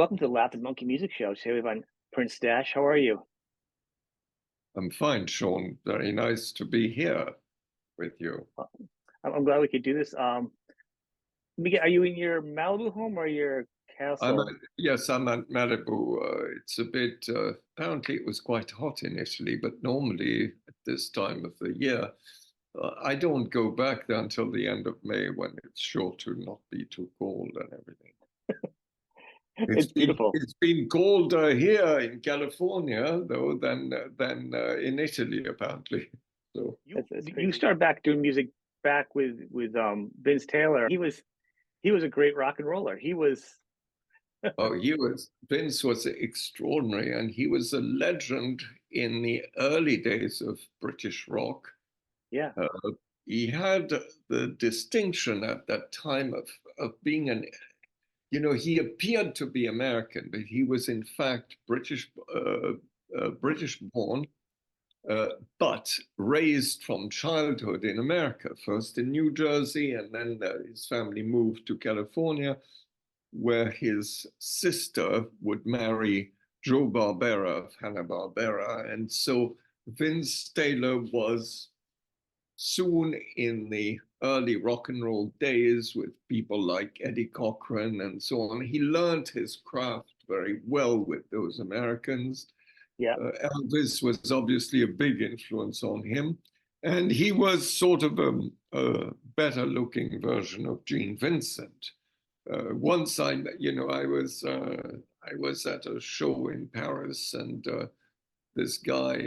welcome to the Laugh and Monkey Music Show. Today we have on Prince Stash. How are you? I'm fine, Sean. Very nice to be here with you. Uh, I'm glad we could do this. Are you in your Malibu home or your I'm at, castle? yes, I'm at Malibu. It's a bit, apparently it was quite hot in Italy, but normally at this time of the year, I don't go back there until the end of May when it's sure to not be too cold and everything. It's beautiful. It's been colder here in California though than in Italy apparently. So It's you started back doing music back with Vince Taylor. He was a great rock and roller. He was oh, Vince was extraordinary, and he was a legend in the early days of British rock. yeah. Uh, he had the distinction at that time of being he appeared to be American, but he was in fact British born, but raised from childhood in America, first in New Jersey, and then his family moved to California, where his sister would marry Joe Barbera of Hanna-Barbera. And so Vince Taylor was soon in the early rock and roll days with people like Eddie Cochran and so on. He learned his craft very well with those Americans. Yeah. Elvis was obviously a big influence on him. And he was sort of a better looking version of Gene Vincent. Once I was at a show in Paris, and this guy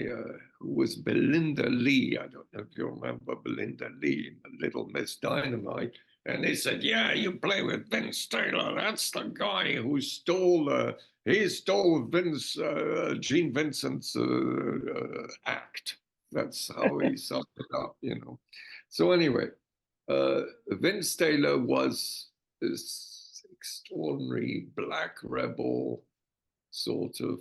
who was Belinda Lee. I don't know if you remember Belinda Lee, Little Miss Dynamite. And they said, "Yeah, you play with Vince Taylor. That's the guy who stole. He stole Gene Vincent's act. That's how he summed it up. So anyway, Vince Taylor was this extraordinary black rebel sort of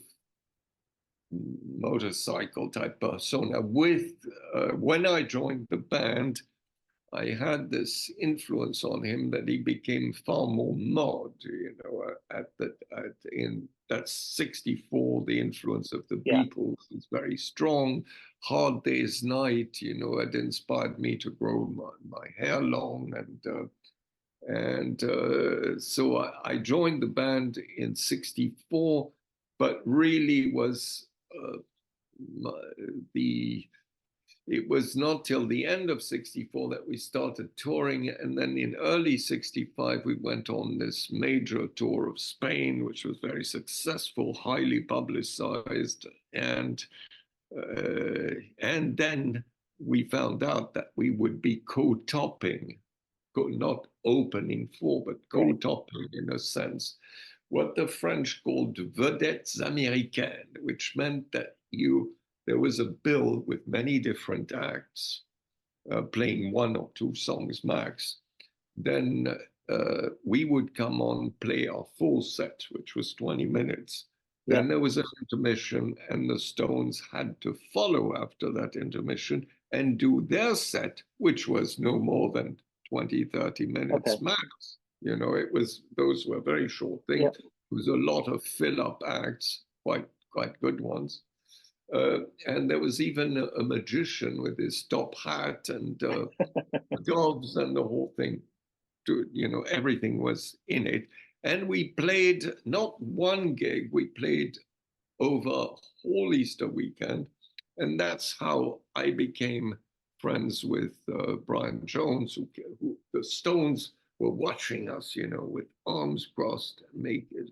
motorcycle type persona. When I joined the band, I had this influence on him that he became far more mod. In that's 64. The influence of the Yeah. Beatles is very strong. Hard Day's Night, it inspired me to grow my hair long, and so I joined the band in 64, but really was it was not till the end of 64 that we started touring. And then in early 65, we went on this major tour of Spain, which was very successful, highly publicized. And then we found out that we would be co-topping, not opening for, but co-topping in a sense, what the French called vedettes américaines, which meant that there was a bill with many different acts playing one or two songs max. Then we would come on, play our full set, which was 20 minutes. Yeah. Then there was an intermission, and the Stones had to follow after that intermission and do their set, which was no more than 20, 30 minutes max. Those were very short things. Yeah. It was a lot of fill-up acts, quite good ones. And there was even a magician with his top hat and gloves and the whole thing. Everything was in it. And we played not one gig, we played over whole Easter weekend. And that's how I became friends with Brian Jones, who the Stones were watching us, with arms crossed,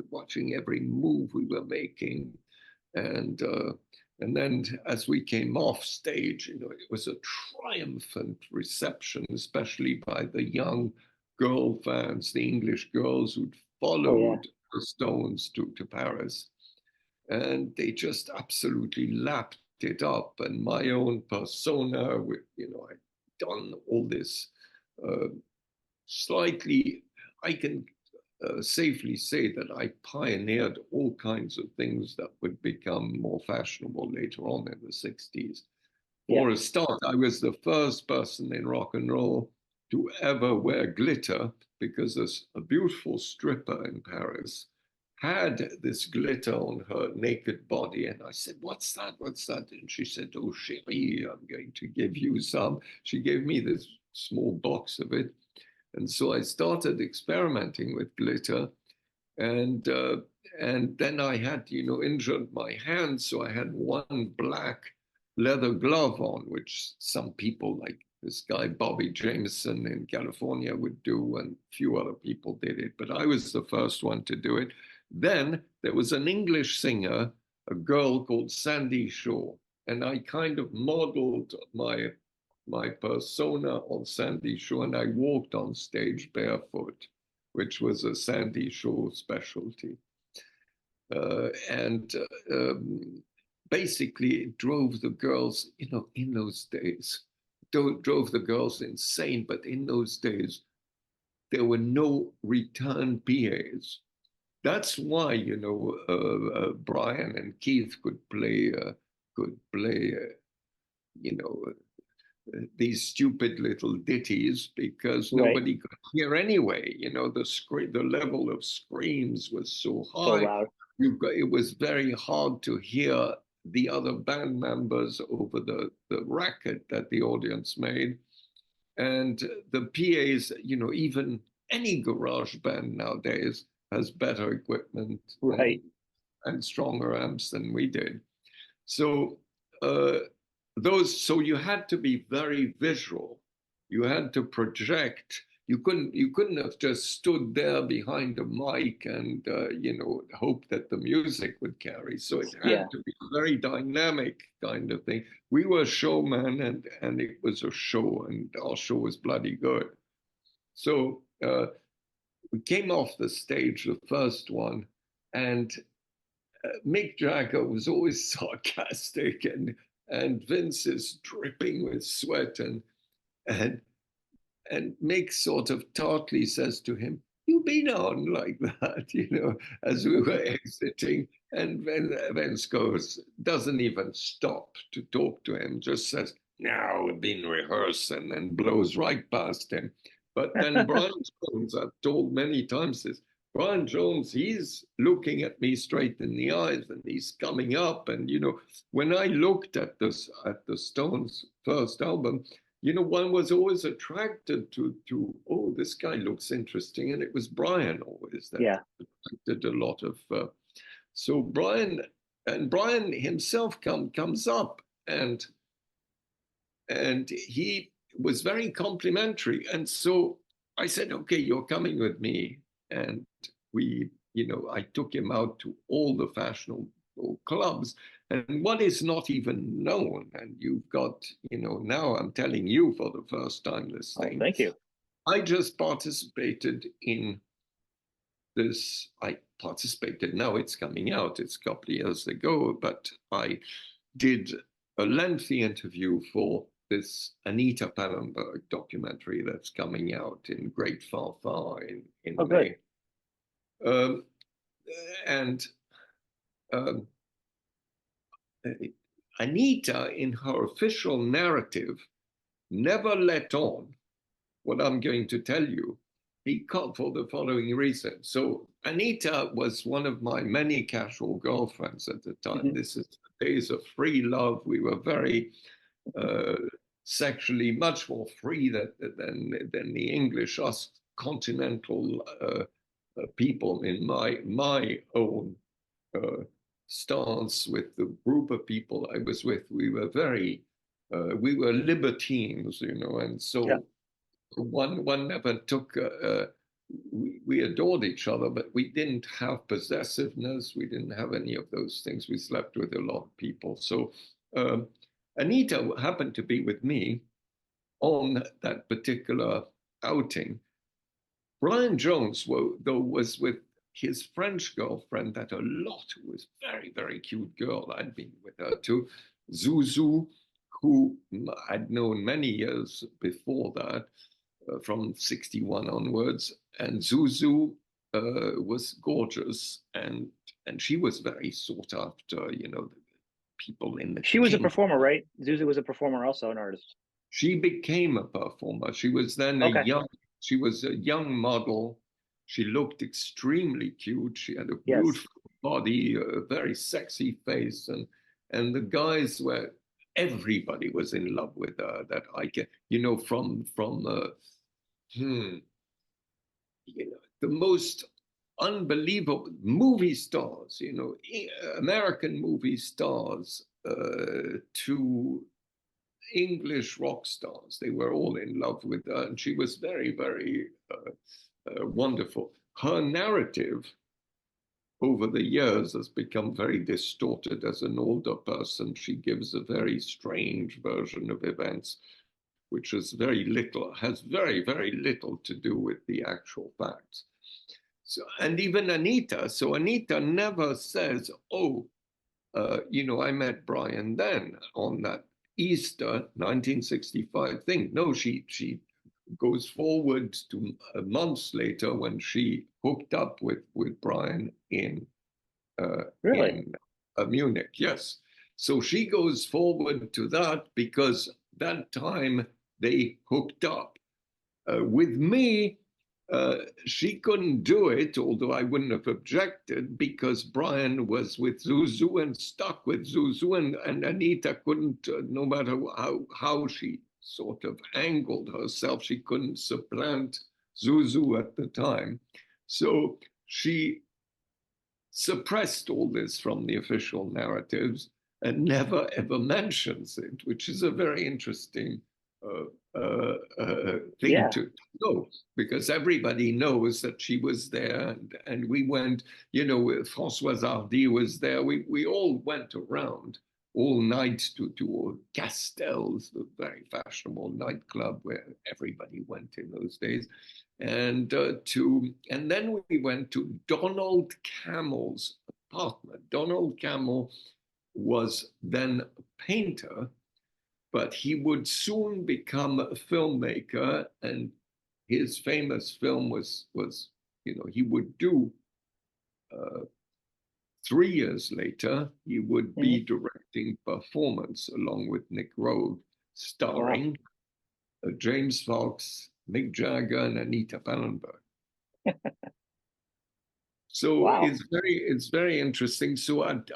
watching every move we were making. And then as we came off stage, it was a triumphant reception, especially by the young girl fans, the English girls who'd followed the Stones to Paris. And they just absolutely lapped it up. And my own persona, I'd done all this slightly, I can safely say that I pioneered all kinds of things that would become more fashionable later on in the 60s. For a start, I was the first person in rock and roll to ever wear glitter, because a beautiful stripper in Paris had this glitter on her naked body. And I said, what's that? What's that? And she said, oh, chérie, I'm going to give you some. She gave me this small box of it. And so I started experimenting with glitter. And then I had, injured my hand. So I had one black leather glove on, which some people like this guy, Bobby Jameson in California would do, and a few other people did it, but I was the first one to do it. Then there was an English singer, a girl called Sandy Shaw, and I kind of modeled my persona on Sandy Shaw, and I walked on stage barefoot, which was a Sandy Shaw specialty. And basically it drove the girls, in those days, drove the girls insane. But in those days, there were no return PAs. That's why, Brian and Keith could play, these stupid little ditties because nobody could hear anyway. The level of screams was so high. So loud. It was very hard to hear the other band members over the racket that the audience made. And the PAs, even any garage band nowadays has better equipment and stronger amps than we did. So so you had to be very visual. You had to project. You couldn't have just stood there behind a mic and hope that the music would carry. So it had to be a very dynamic kind of thing. We were showmen, and it was a show, and our show was bloody good. So we came off the stage, the first one, and Mick Jagger was always sarcastic, and Vince is dripping with sweat, and Mick sort of tartly says to him, "You've been on like that," as we were exiting. And Vince doesn't even stop to talk to him, just says, "Now we've been rehearsing," and blows right past him. But then Brian Jones, I've told many times this, Brian Jones, he's looking at me straight in the eyes, and he's coming up. And, when I looked at the Stones' first album, one was always attracted to, oh, this guy looks interesting. And it was Brian always that attracted a lot of. So Brian himself comes up, and he was very complimentary. And so I said, okay, you're coming with me. And I took him out to all the fashionable clubs. And what is not even known, and you've got, now I'm telling you for the first time this thing. Thank you. I just participated in this. Now it's coming out, it's a couple of years ago, but I did a lengthy interview for this Anita Pallenberg documentary that's coming out in Great Far Far in May. Anita, in her official narrative, never let on what I'm going to tell you, because for the following reason. So Anita was one of my many casual girlfriends at the time. This is the days of free love. We were very sexually much more free than the English, us continental people in my own stance with the group of people I was with. We were we were libertines, and so one never took. We adored each other, but we didn't have possessiveness. We didn't have any of those things. We slept with a lot of people. So Anita happened to be with me on that particular outing. Brian Jones, though, was with his French girlfriend, that a lot, who was very, very cute girl. I'd been with her too, Zuzu, who I'd known many years before that, from 61 onwards. And Zuzu was gorgeous, and she was very sought after, people in the She was a performer, right? Zuzu was a performer, also an artist. She became a performer. She was then she was a young model, She looked extremely cute. She had a Yes. beautiful body, a very sexy face, and the guys were everybody was in love with her. That I get, from hmm, the most unbelievable movie stars, American movie stars to English rock stars. They were all in love with her, and she was very, very wonderful. Her narrative over the years has become very distorted as an older person. She gives a very strange version of events, which has very, very little to do with the actual facts. So, and even Anita, so Anita never says, oh, I met Brian then on that Easter 1965 thing. No, she goes forward to months later when she hooked up with Brian Really? in Munich. Yes, so she goes forward to that because that time they hooked up. With me, she couldn't do it, although I wouldn't have objected, because Brian was with Zuzu and stuck with Zuzu, and Anita couldn't, no matter how she sort of angled herself, she couldn't supplant Zuzu at the time. So she suppressed all this from the official narratives and never ever mentions it, which is a very interesting thing Yeah. to know, because everybody knows that she was there, and we went, Françoise Hardy was there. We all went around all night to Castell's, the very fashionable nightclub where everybody went in those days, and then we went to Donald Camel's apartment. Donald Camel was then a painter, but he would soon become a filmmaker, and his famous film was he would do 3 years later, he would be Mhm. directing Performance along with Nick Rowe, Ah, starring James Fox, Mick Jagger, and Anita Pallenberg. So wow. it's very interesting. So at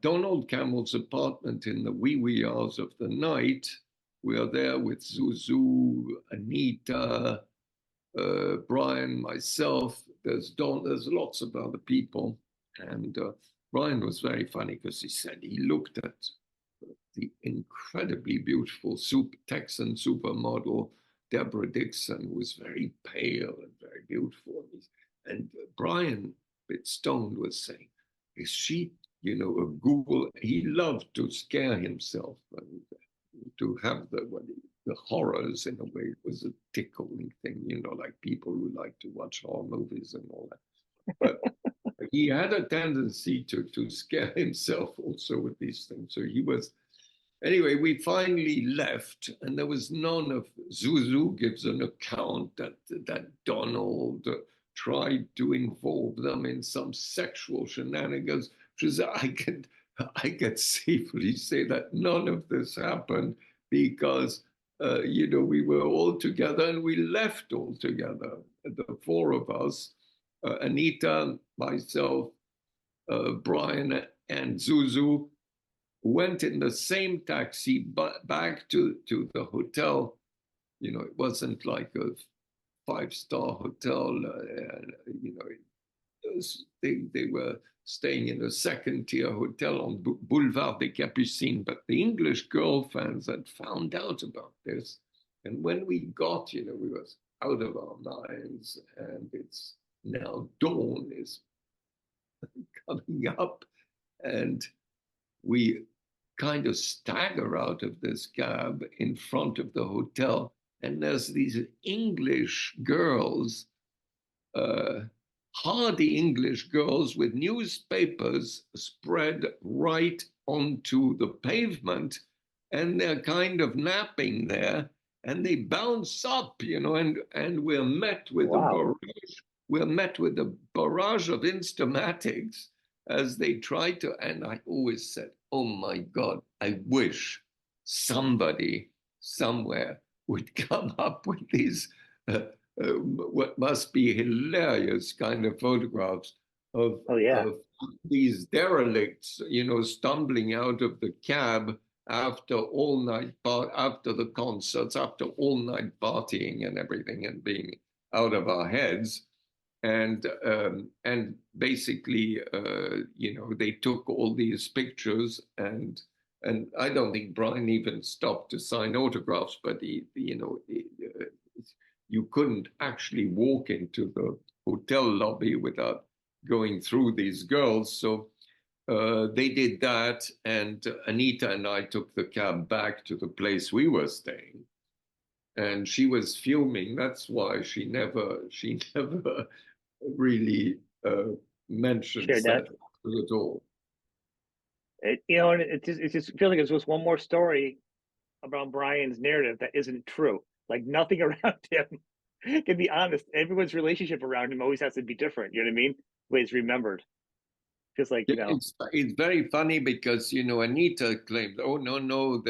Donald Camel's apartment in the wee wee hours of the night, we are there with Zuzu, Anita, Brian, myself. There's lots of other people, and Brian was very funny because he said he looked at the incredibly beautiful Texan supermodel Deborah Dixon, who was very pale and very beautiful. And Brian, a bit stoned, was saying, is she, a ghoul? He loved to scare himself and to have the horrors in a way. It was a tickling thing, like people who like to watch horror movies and all that. But he had a tendency to scare himself also with these things. So he was. Anyway, we finally left, and there was none of Zuzu gives an account that Donald tried to involve them in some sexual shenanigans, which is I could safely say that none of this happened because we were all together and we left all together, the four of us, Anita, myself, Brian, and Zuzu, went in the same taxi back to the hotel. It wasn't like a five-star hotel. They were staying in a second-tier hotel on Boulevard des Capucines. But the English girl fans had found out about this. And when we got, we were out of our minds. And it's now dawn is coming up. And we kind of stagger out of this cab in front of the hotel, and there's these English girls, hardy English girls with newspapers spread right onto the pavement, and they're kind of napping there, and they bounce up, and we're met with a Wow. barrage. We're met with a barrage of instamatics as they try to, and I always said, oh my God, I wish somebody somewhere would come up with these what must be hilarious kind of photographs Oh yeah. of these derelicts, stumbling out of the cab after all night, after the concerts, after all night partying and everything, and being out of our heads. And basically, they took all these pictures, and I don't think Brian even stopped to sign autographs, but you couldn't actually walk into the hotel lobby without going through these girls. So they did that, and Anita and I took the cab back to the place we were staying, and she was fuming. That's why she never really mentions Shared that. that at all. And it just feels like it's just one more story about Brian's narrative that isn't true. Like nothing around him can be honest. Everyone's relationship around him always has to be different. You know what I mean? The way it's remembered. Just like, Yeah, it's very funny because Anita claimed, oh no,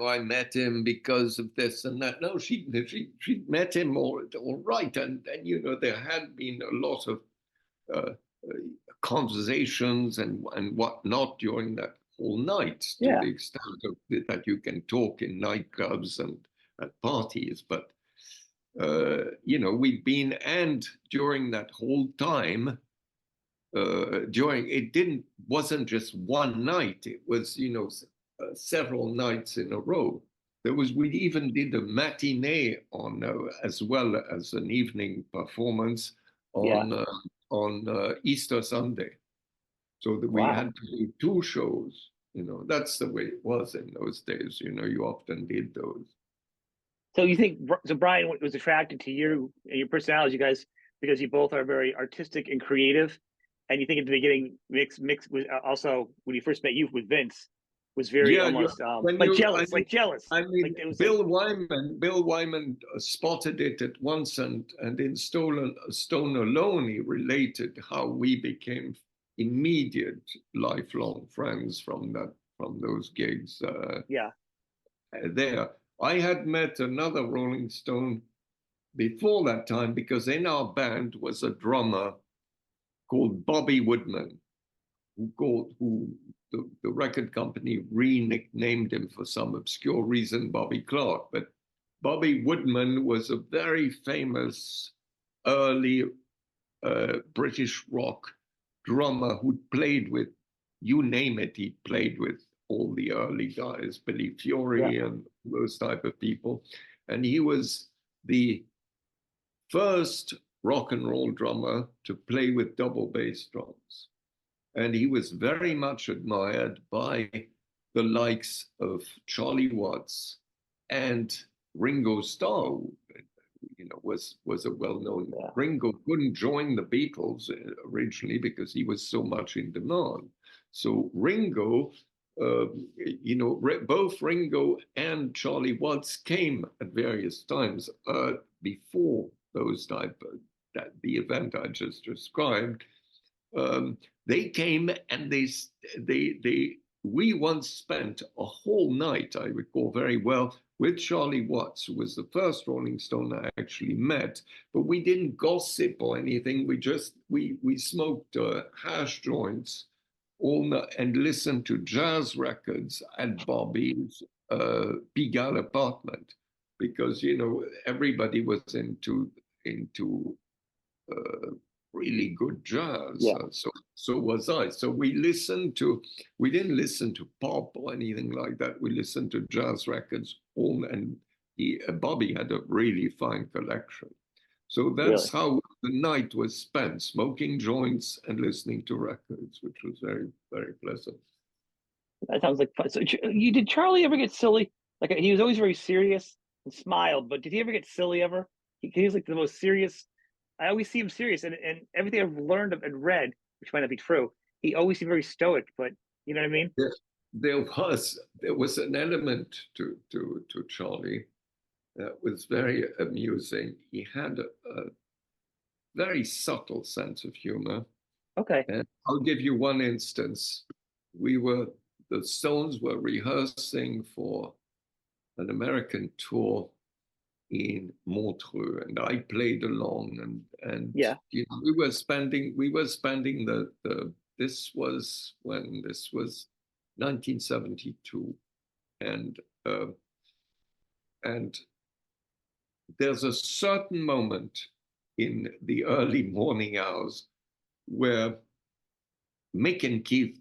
I met him because of this and that. No, she met him all right, and there had been a lot of uh, conversations and whatnot during that whole night, to yeah. the extent that you can talk in nightclubs and at parties. But we've been, and during that whole time, during it wasn't just one night. It was several nights in a row. We even did a matinee on as well as an evening performance Yeah. on Easter Sunday, so that we Wow. had to do two shows. That's the way it was in those days. You often did those. So you think so Brian was attracted to you and your personality, you guys, because you both are very artistic and creative, and you think at the beginning mix with also when you first met you with Vince was very Yeah, almost when like you, jealous, like jealous. I Like mean, it was like Bill Wyman spotted it at once, and in Stone Alone, he related how we became immediate, lifelong friends from those gigs yeah, there. I had met another Rolling Stone before that time because in our band was a drummer called Bobby Woodman, who the record company re-nicknamed him for some obscure reason, Bobby Clark. But Bobby Woodman was a very famous early British rock drummer who played with, you name it, he played with all the early guys, Billy yeah, Fury and those type of people. And he was the first rock and roll drummer to play with double bass drums. And he was very much admired by the likes of Charlie Watts and Ringo Starr, who, was a well-known. yeah, Ringo couldn't join the Beatles originally because he was so much in demand. So Ringo, both Ringo and Charlie Watts came at various times before those type of the event I just described. They came and we once spent a whole night, I recall very well, with Charlie Watts, who was the first Rolling Stone I actually met, but we didn't gossip or anything. We smoked hash joints and listened to jazz records at Bobby's Pigalle apartment, because everybody was into uh, really good jazz. yeah. So was I. So we didn't listen to pop or anything like that. We listened to jazz records and Bobby had a really fine collection. So that's Really, how the night was spent, smoking joints and listening to records, which was very, very pleasant. that sounds like fun. So you did Charlie ever get silly? Like he was always very serious and smiled, but did he ever get silly ever? He was like the most serious. I always see him serious, and everything I've learned and read, which might not be true, he always seemed very stoic. But you know what I mean? There, there was an element to Charlie that was very amusing. He had a very subtle sense of humor. Okay. And I'll give you one instance. The Stones were rehearsing for an American tour, in Montreux, and I played along, and Yeah. you know, we were spending the this was when this was 1972, and uh, and there's a certain moment in the early morning hours where Mick and Keith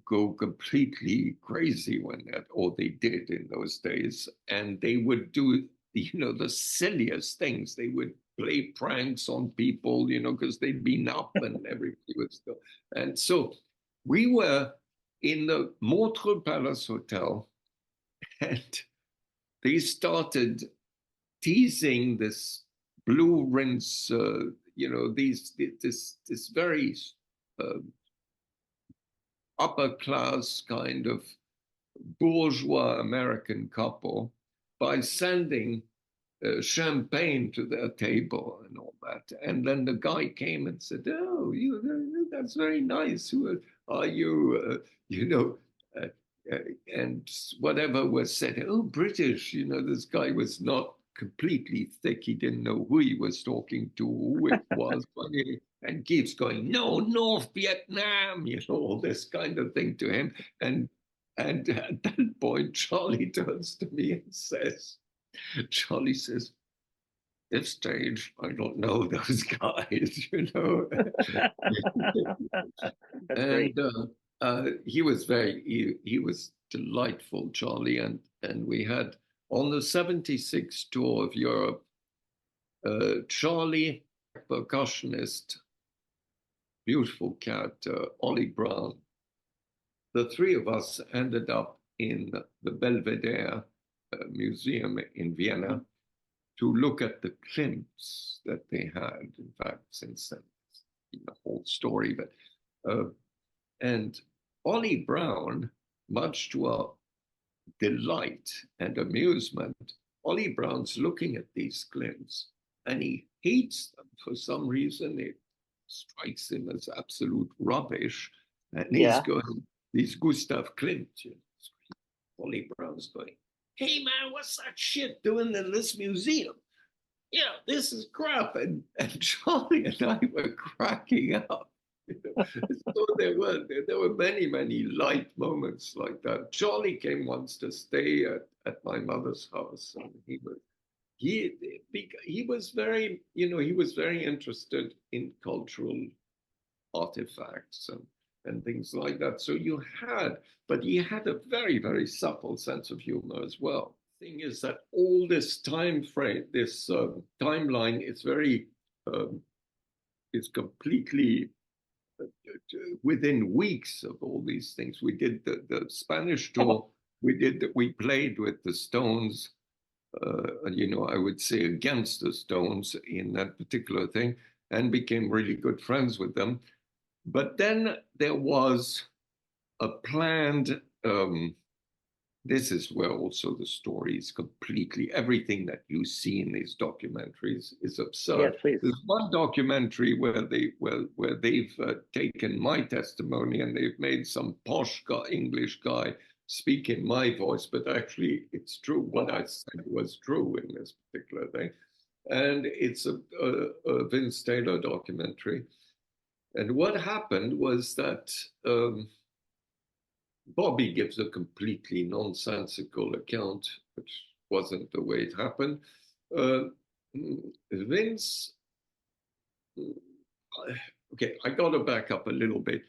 go completely crazy when that, or they did in those days, and they would do, you know, the silliest things. They would play pranks on people, you know, because they'd been up and everybody was still. And so we were in the Montreux Palace Hotel, and they started teasing this blue rinse, you know, this very uh, upper class kind of bourgeois American couple by sending champagne to their table and all that. And then the guy came and said, "Oh, that's very nice. Who are you? You know." Uh, uh, and whatever was said, oh, British, you know, this guy was not completely thick. He didn't know who he was talking to, who it was. And keeps going, no, North Vietnam, you know, all this kind of thing to him. And at that point, Charlie turns to me and says, Charlie says, this stage, I don't know those guys, you know. That's great. And he was he was delightful, Charlie. And we had on the 76 tour of Europe, Charlie, percussionist, beautiful cat, Ollie Brown. The three of us ended up in the Belvedere Museum in Vienna to look at the Klimts that they had. In fact, since then, the whole story. But and Ollie Brown, much to our delight and amusement, Ollie Brown's looking at these Klimts and he hates them for some reason. It strikes him as absolute rubbish. And he's Yeah. going, these Gustav Klimt, you know, Ollie Brown's going, hey man, what's that shit doing in this museum? Yeah, this is crap. And Charlie and I were cracking up. You know? So there were many, many light moments like that. Charlie came once to stay at my mother's house, and he he was very, you know, he was very interested in cultural artifacts and things like that. So you had, but he had a very, very supple sense of humor as well. Thing is that all this time frame, this timeline is very, um, is completely within weeks of all these things. We did the Spanish tour. We played with the Stones. You know, I would say against the Stones in that particular thing, and became really good friends with them. But then there was a planned, this is where also the story is completely, everything that you see in these documentaries is Yes, absurd. please. There's one documentary where they've taken my testimony and they've made some posh guy, English guy speak in my voice, but actually it's true. What I said was true in this particular thing. And it's a Vince Taylor documentary. And what happened was that Bobby gives a completely nonsensical account, which wasn't the way it happened. Uh, Vince, okay, I got to back up a little bit.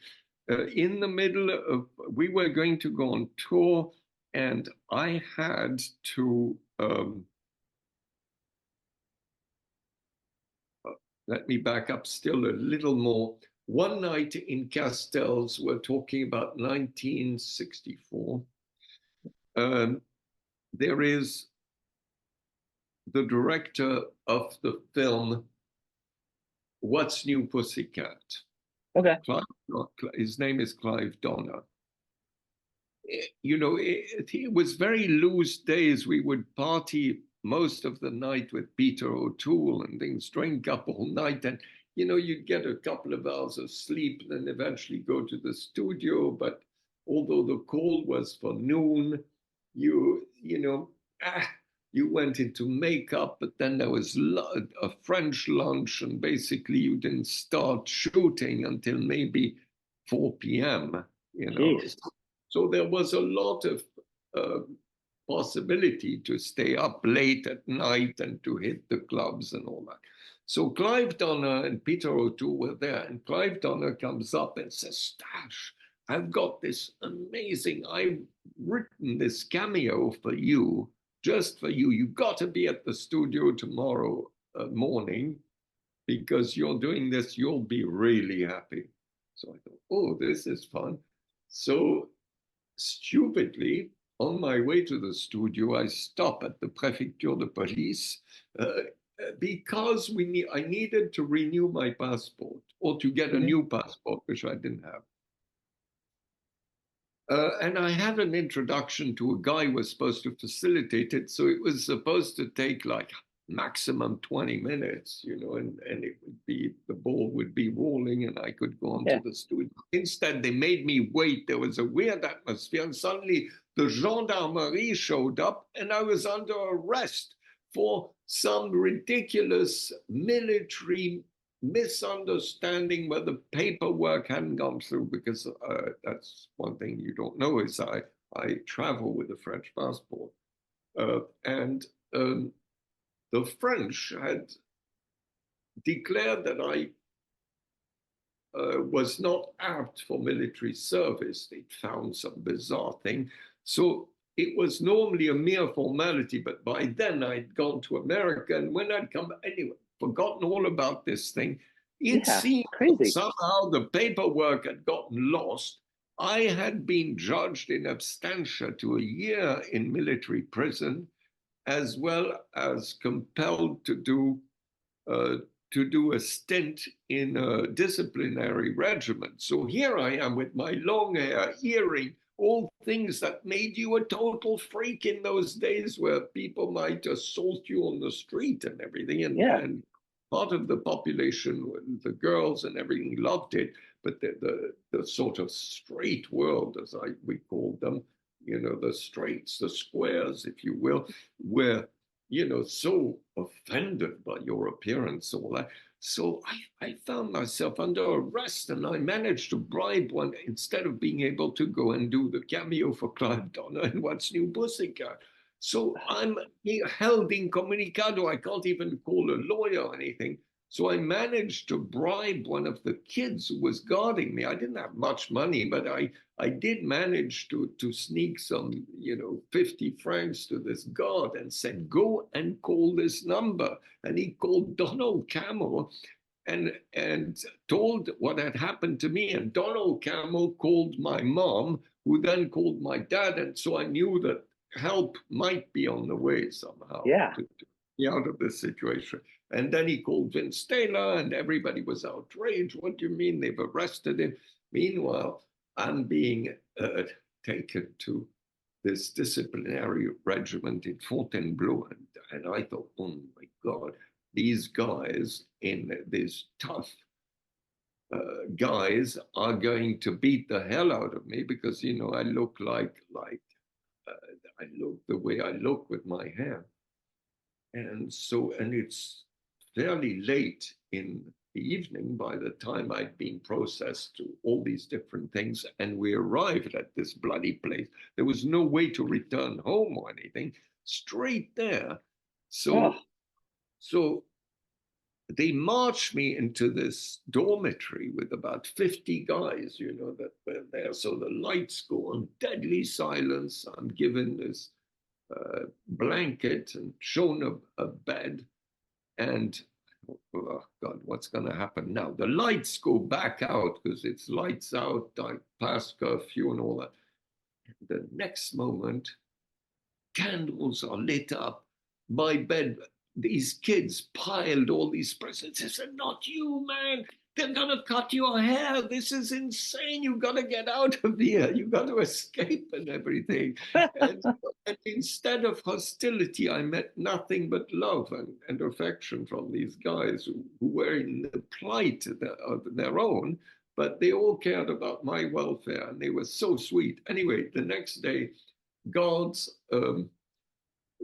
In the middle of, we were going to go on tour, and I had to, let me back up still a little more. One night in Castells, we're talking about 1964. There is the director of the film What's New Pussycat. Okay. His name is Clive Donner. You know, it was very loose days. We would party most of the night with Peter O'Toole and things, drink up all night. And, you know, you'd get a couple of hours of sleep and then eventually go to the studio. But although the call was for noon, you know, you went into makeup, but then there was a French lunch, and basically you didn't start shooting until maybe 4 p.m., you know. Jeez. So there was a lot of uh, possibility to stay up late at night and to hit the clubs and all that. So Clive Donner and Peter O'Toole were there, and Clive Donner comes up and says, Stash, I've got this amazing, I've written this cameo for you, just for you. You've got to be at the studio tomorrow morning because you're doing this, you'll be really happy. So I thought, oh, this is fun. So stupidly, on my way to the studio, I stop at the Préfecture de Police because I needed to renew my passport or to get a new passport, which I didn't have. And I had an introduction to a guy who was supposed to facilitate it. So it was supposed to take like maximum 20 minutes, you know, and it would be, the ball would be rolling and I could go on to the studio. Instead, they made me wait. There was a weird atmosphere. And suddenly the gendarmerie showed up and I was under arrest for some ridiculous military misunderstanding where the paperwork hadn't gone through, because that's one thing you don't know is I travel with a French passport. And the French had declared that I was not apt for military service. They'd found some bizarre thing. So it was normally a mere formality, but by then I'd gone to America, and when I'd come, anyway, forgotten all about this thing. It seemed crazy. somehow the paperwork had gotten lost. I had been judged in absentia to a year in military prison, as well as compelled to do a stint in a disciplinary regiment. So here I am with my long hair, earring, all things that made you a total freak in those days where people might assault you on the street and everything. And part of the population, the girls and everything, loved it. But the sort of straight world, as we called them, you know, the straights, the squares, if you will, were, you know, so offended by your appearance, all that. So I found myself under arrest, and I managed to bribe one instead of being able to go and do the cameo for Clive Donner in What's New Pussycat. So I'm held incommunicado. I can't even call a lawyer or anything. So I managed to bribe one of the kids who was guarding me. I didn't have much money, but I did manage to sneak some, you know, 50 francs to this guard and said, go and call this number. And he called Donald Camel and told what had happened to me. And Donald Camel called my mom, who then called my dad. And so I knew that help might be on the way somehow to get out of this situation. And then he called Vince Taylor, and everybody was outraged. What do you mean they've arrested him? Meanwhile, I'm being taken to this disciplinary regiment in Fontainebleau. And I thought, oh my God, these guys in these tough guys are going to beat the hell out of me because, you know, I look like I look the way I look with my hair. And so, and it's fairly late in the evening by the time I'd been processed to all these different things. And we arrived at this bloody place. There was no way to return home or anything, straight there. So they marched me into this dormitory with about 50 guys, you know, that were there. So the lights go on, deadly silence. I'm given this blanket and shown a bed. And, oh God, what's going to happen now? The lights go back out because it's lights out, past curfew and all that. The next moment, candles are lit up. My bed, these kids piled all these presents. I said, not you, man. They're going to cut your hair. This is insane. You've got to get out of here. You've got to escape and everything. and instead of hostility, I met nothing but love and affection from these guys who were in the plight of their own, but they all cared about my welfare, and they were so sweet. Anyway, the next day, guards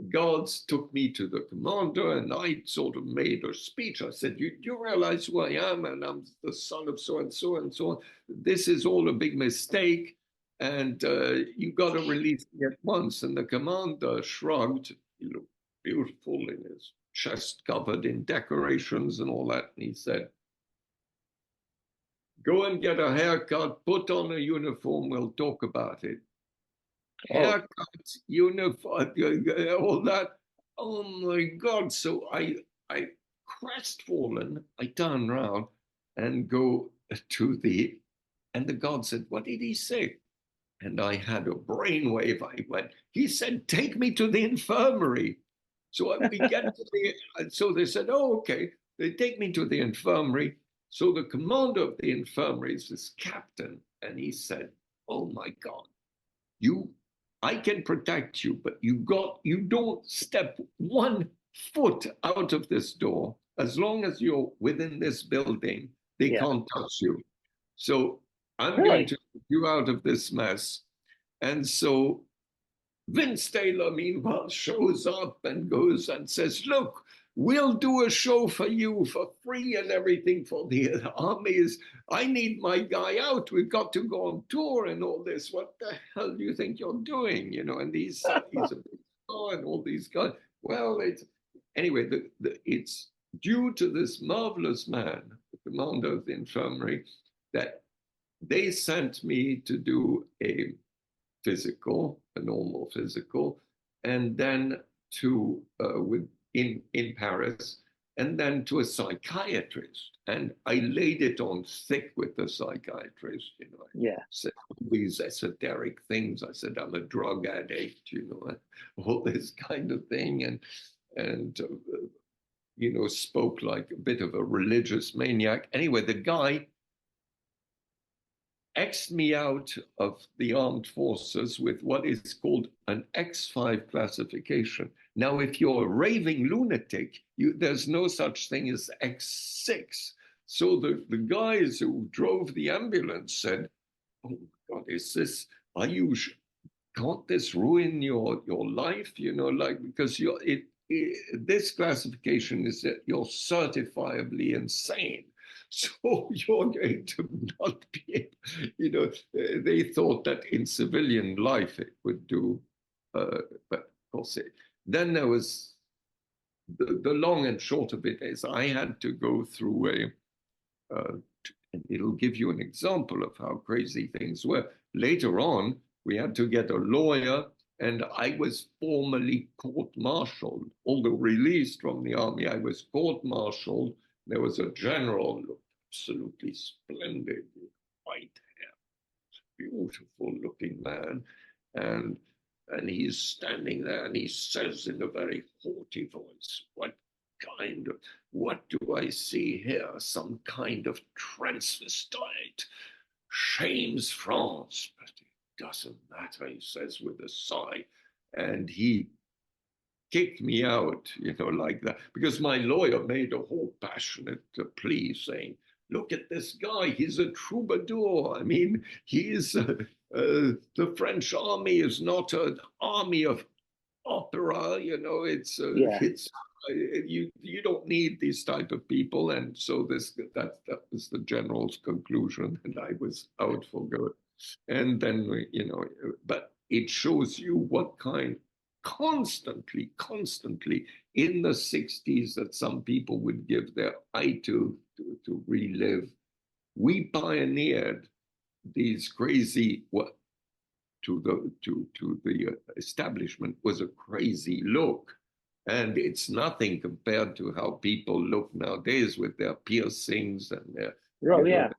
guards took me to the commander, and I sort of made a speech. I said, you realize who I am, and I'm the son of so and so and so on. This is all a big mistake, and you got to release me at once. And the commander shrugged. He looked beautiful in his chest covered in decorations and all that. And he said, go and get a haircut, put on a uniform, we'll talk about it. Oh, Haircut, uniform, all that. Oh my God. So I crestfallen, I turn around and go and the guard said, what did he say? And I had a brainwave. I went, he said, take me to the infirmary. So we get to so they said, oh, okay. They take me to the infirmary. So the commander of the infirmary is this captain. And he said, oh my God, I can protect you, but you don't step 1 foot out of this door. As long as you're within this building, they yeah. can't touch you. So I'm going Really? to get you out of this mess. And so Vince Taylor, meanwhile, shows up and goes and says, look, we'll do a show for you for free and everything for the armies. I need my guy out. We've got to go on tour and all this. What the hell do you think you're doing? And he's a big star and all these guys. Well, anyway, it's due to this marvelous man, the commander of the infirmary, that they sent me to do a normal physical, and then to in Paris, and then to a psychiatrist. And I laid it on thick with the psychiatrist, Yeah. said these esoteric things. I said, I'm a drug addict, all this kind of thing, and spoke like a bit of a religious maniac. Anyway, the guy X'd me out of the armed forces with what is called an X5 classification. Now, if you're a raving lunatic, there's no such thing as X6. So the guys who drove the ambulance said, oh God, can't this ruin your life? Because this classification is that you're certifiably insane. So you're going to not be able, they thought that in civilian life it would do, but of course then there was, the long and short of it is I had to go through and it'll give you an example of how crazy things were. Later on, we had to get a lawyer, and I was formally court-martialed. Although released from the army, I was court-martialed. There was a general, absolutely splendid, white hair, beautiful-looking man, and he's standing there, and he says in a very haughty voice, what do I see here? Some kind of transvestite. Shames France. But it doesn't matter, he says with a sigh. And he kicked me out, like that. Because my lawyer made a whole passionate plea saying, look at this guy, he's a troubadour. I mean, the French army is not an army of opera, it's Yeah. you don't need these type of people, and so that was the general's conclusion, and I was out for good. And then but it shows you what kind constantly in the 60s that some people would give their eye to relive. We pioneered these crazy what to the establishment was a crazy look. And it's nothing compared to how people look nowadays with their piercings and their, Oh, yeah.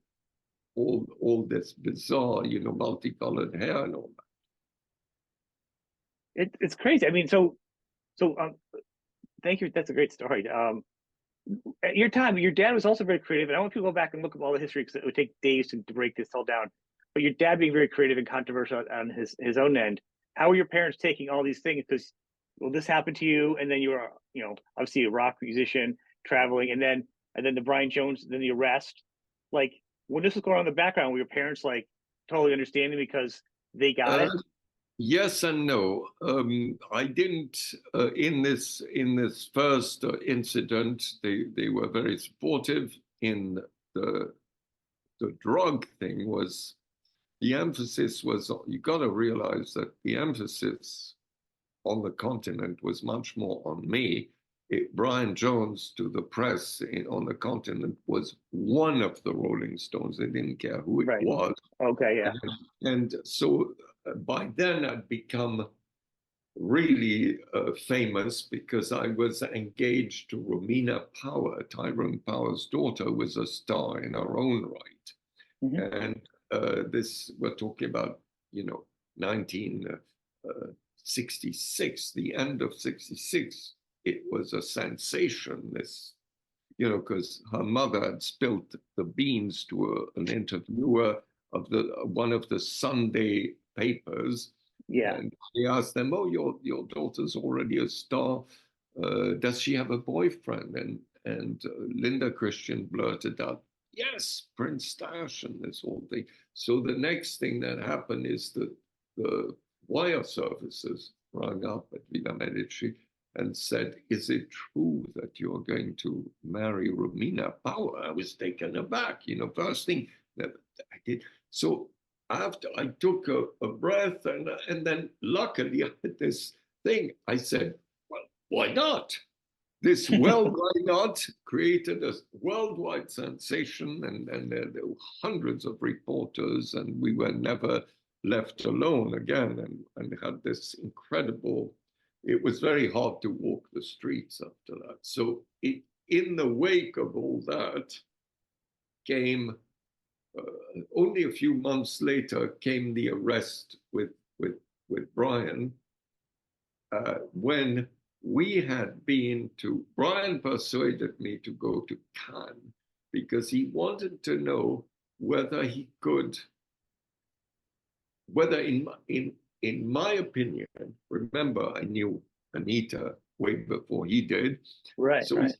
all this bizarre, multicolored hair and all It's crazy. I mean, so thank you. That's a great story. At your time, your dad was also very creative, and I want people to go back and look at all the history because it would take days to break this all down. But your dad being very creative and controversial on his own end. How were your parents taking all these things? Because this happened to you, and then you were obviously a rock musician traveling, and then the Brian Jones, then the arrest. Like when this was going on in the background, were your parents like totally understanding because they got that. it? Yes and no. I didn't in this first incident. They were very supportive. In the the drug thing was the emphasis was you got to realize that the emphasis on the continent was much more on me. Brian Jones to the press on the continent was one of the Rolling Stones. They didn't care who it Right. was. Okay. Yeah. And so by then I'd become really famous because I was engaged to Romina Power, Tyrone Power's daughter, was a star in her own right. Hmm. And this, we're talking about, 1966, the end of 66. It was a sensation, this, because her mother had spilt the beans to an interviewer of one of the Sunday papers, Yeah. and he asked them, "Oh, your daughter's already a star. Does she have a boyfriend?" And Linda Christian blurted out, "Yes, Prince Stash," and this whole thing. So the next thing that happened is that the wire services rang up at Villa Medici and said, "Is it true that you're going to marry Romina Power?" I was taken aback. First thing that I did. So after I took a breath, and then luckily I had this thing. I said, "Well, why not?" This why not created a worldwide sensation, and there were hundreds of reporters, and we were never left alone again, and had this incredible. It was very hard to walk the streets after that. So in the wake of all that came only a few months later came the arrest with Brian, when we had been to, Brian persuaded me to go to Cannes because he wanted to know whether he could, whether in my opinion, remember I knew Anita way before he did, Right. so Right.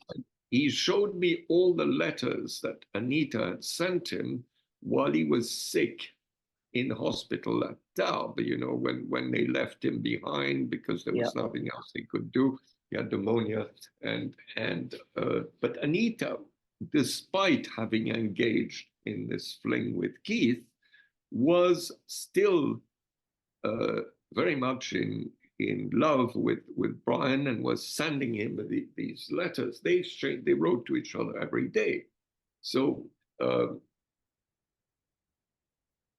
he showed me all the letters that Anita had sent him while he was sick in hospital at Tarbes, when they left him behind because there Yeah. was nothing else they could do. He had pneumonia, but Anita, despite having engaged in this fling with Keith, was still uh, very much in love with Brian and was sending him these letters. They wrote to each other every day. So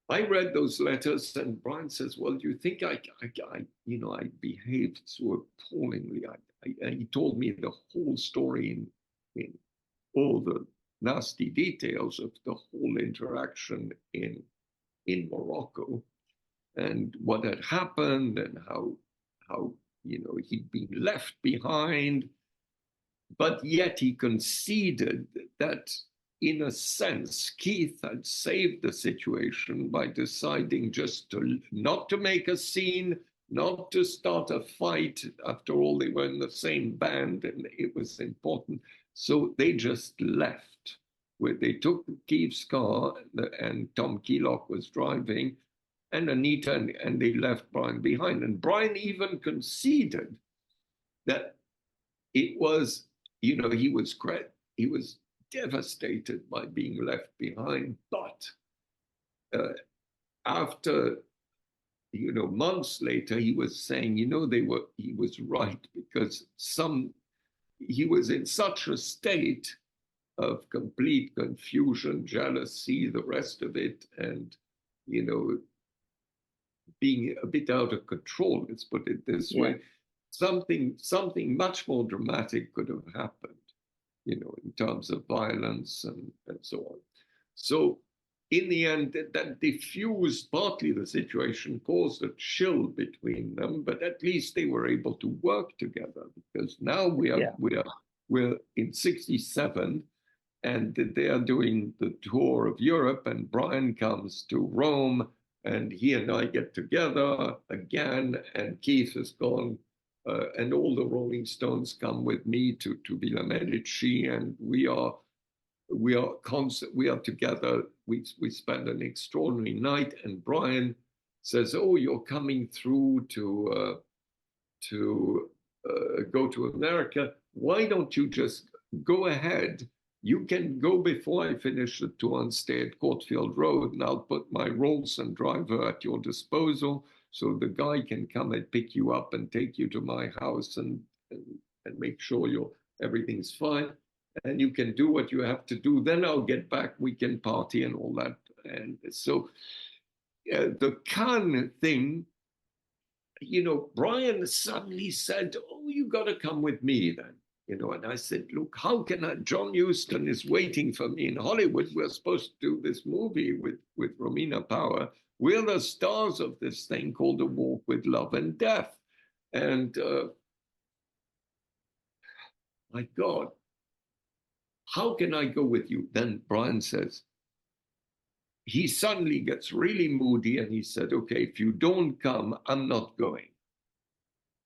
I read those letters, and Brian says, "Well, do you think I behaved so appallingly?" He told me the whole story in all the nasty details of the whole interaction in Morocco and what had happened and how he'd been left behind, but yet he conceded that in a sense, Keith had saved the situation by deciding just not to make a scene, not to start a fight. After all, they were in the same band and it was important. So they just left. Where they took Keith's car and Tom Keelock was driving, and Anita, and they left Brian behind. And Brian even conceded that it was, he was devastated by being left behind. But uh, after, months later, he was saying, he was right because he was in such a state of complete confusion, jealousy, the rest of it, and, you know, being a bit out of control, let's put it this Yeah. way. Something much more dramatic could have happened, in terms of violence and so on. So in the end, that diffused partly the situation, caused a chill between them, but at least they were able to work together because now Yeah. we're in 67 and they are doing the tour of Europe, and Brian comes to Rome, and he and I get together again, and Keith is gone, and all the Rolling Stones come with me to Villa Medici, and we are together. We spend an extraordinary night, and Brian says, "Oh, you're coming through to go to America. Why don't you just go ahead? You can go before I finish the tour and stay at Courtfield Road, and I'll put my Rolls and driver at your disposal, so the guy can come and pick you up and take you to my house and make sure everything's fine. And you can do what you have to do. Then I'll get back. We can party and all that." And so the Cannes thing, Brian suddenly said, "Oh, you got to come with me then." And I said, "Look, how can I? John Huston is waiting for me in Hollywood. We're supposed to do this movie with Romina Power. We're the stars of this thing called A Walk with Love and Death." And my God, how can I go with you? Then Brian says, he suddenly gets really moody and he said, "Okay, if you don't come, I'm not going."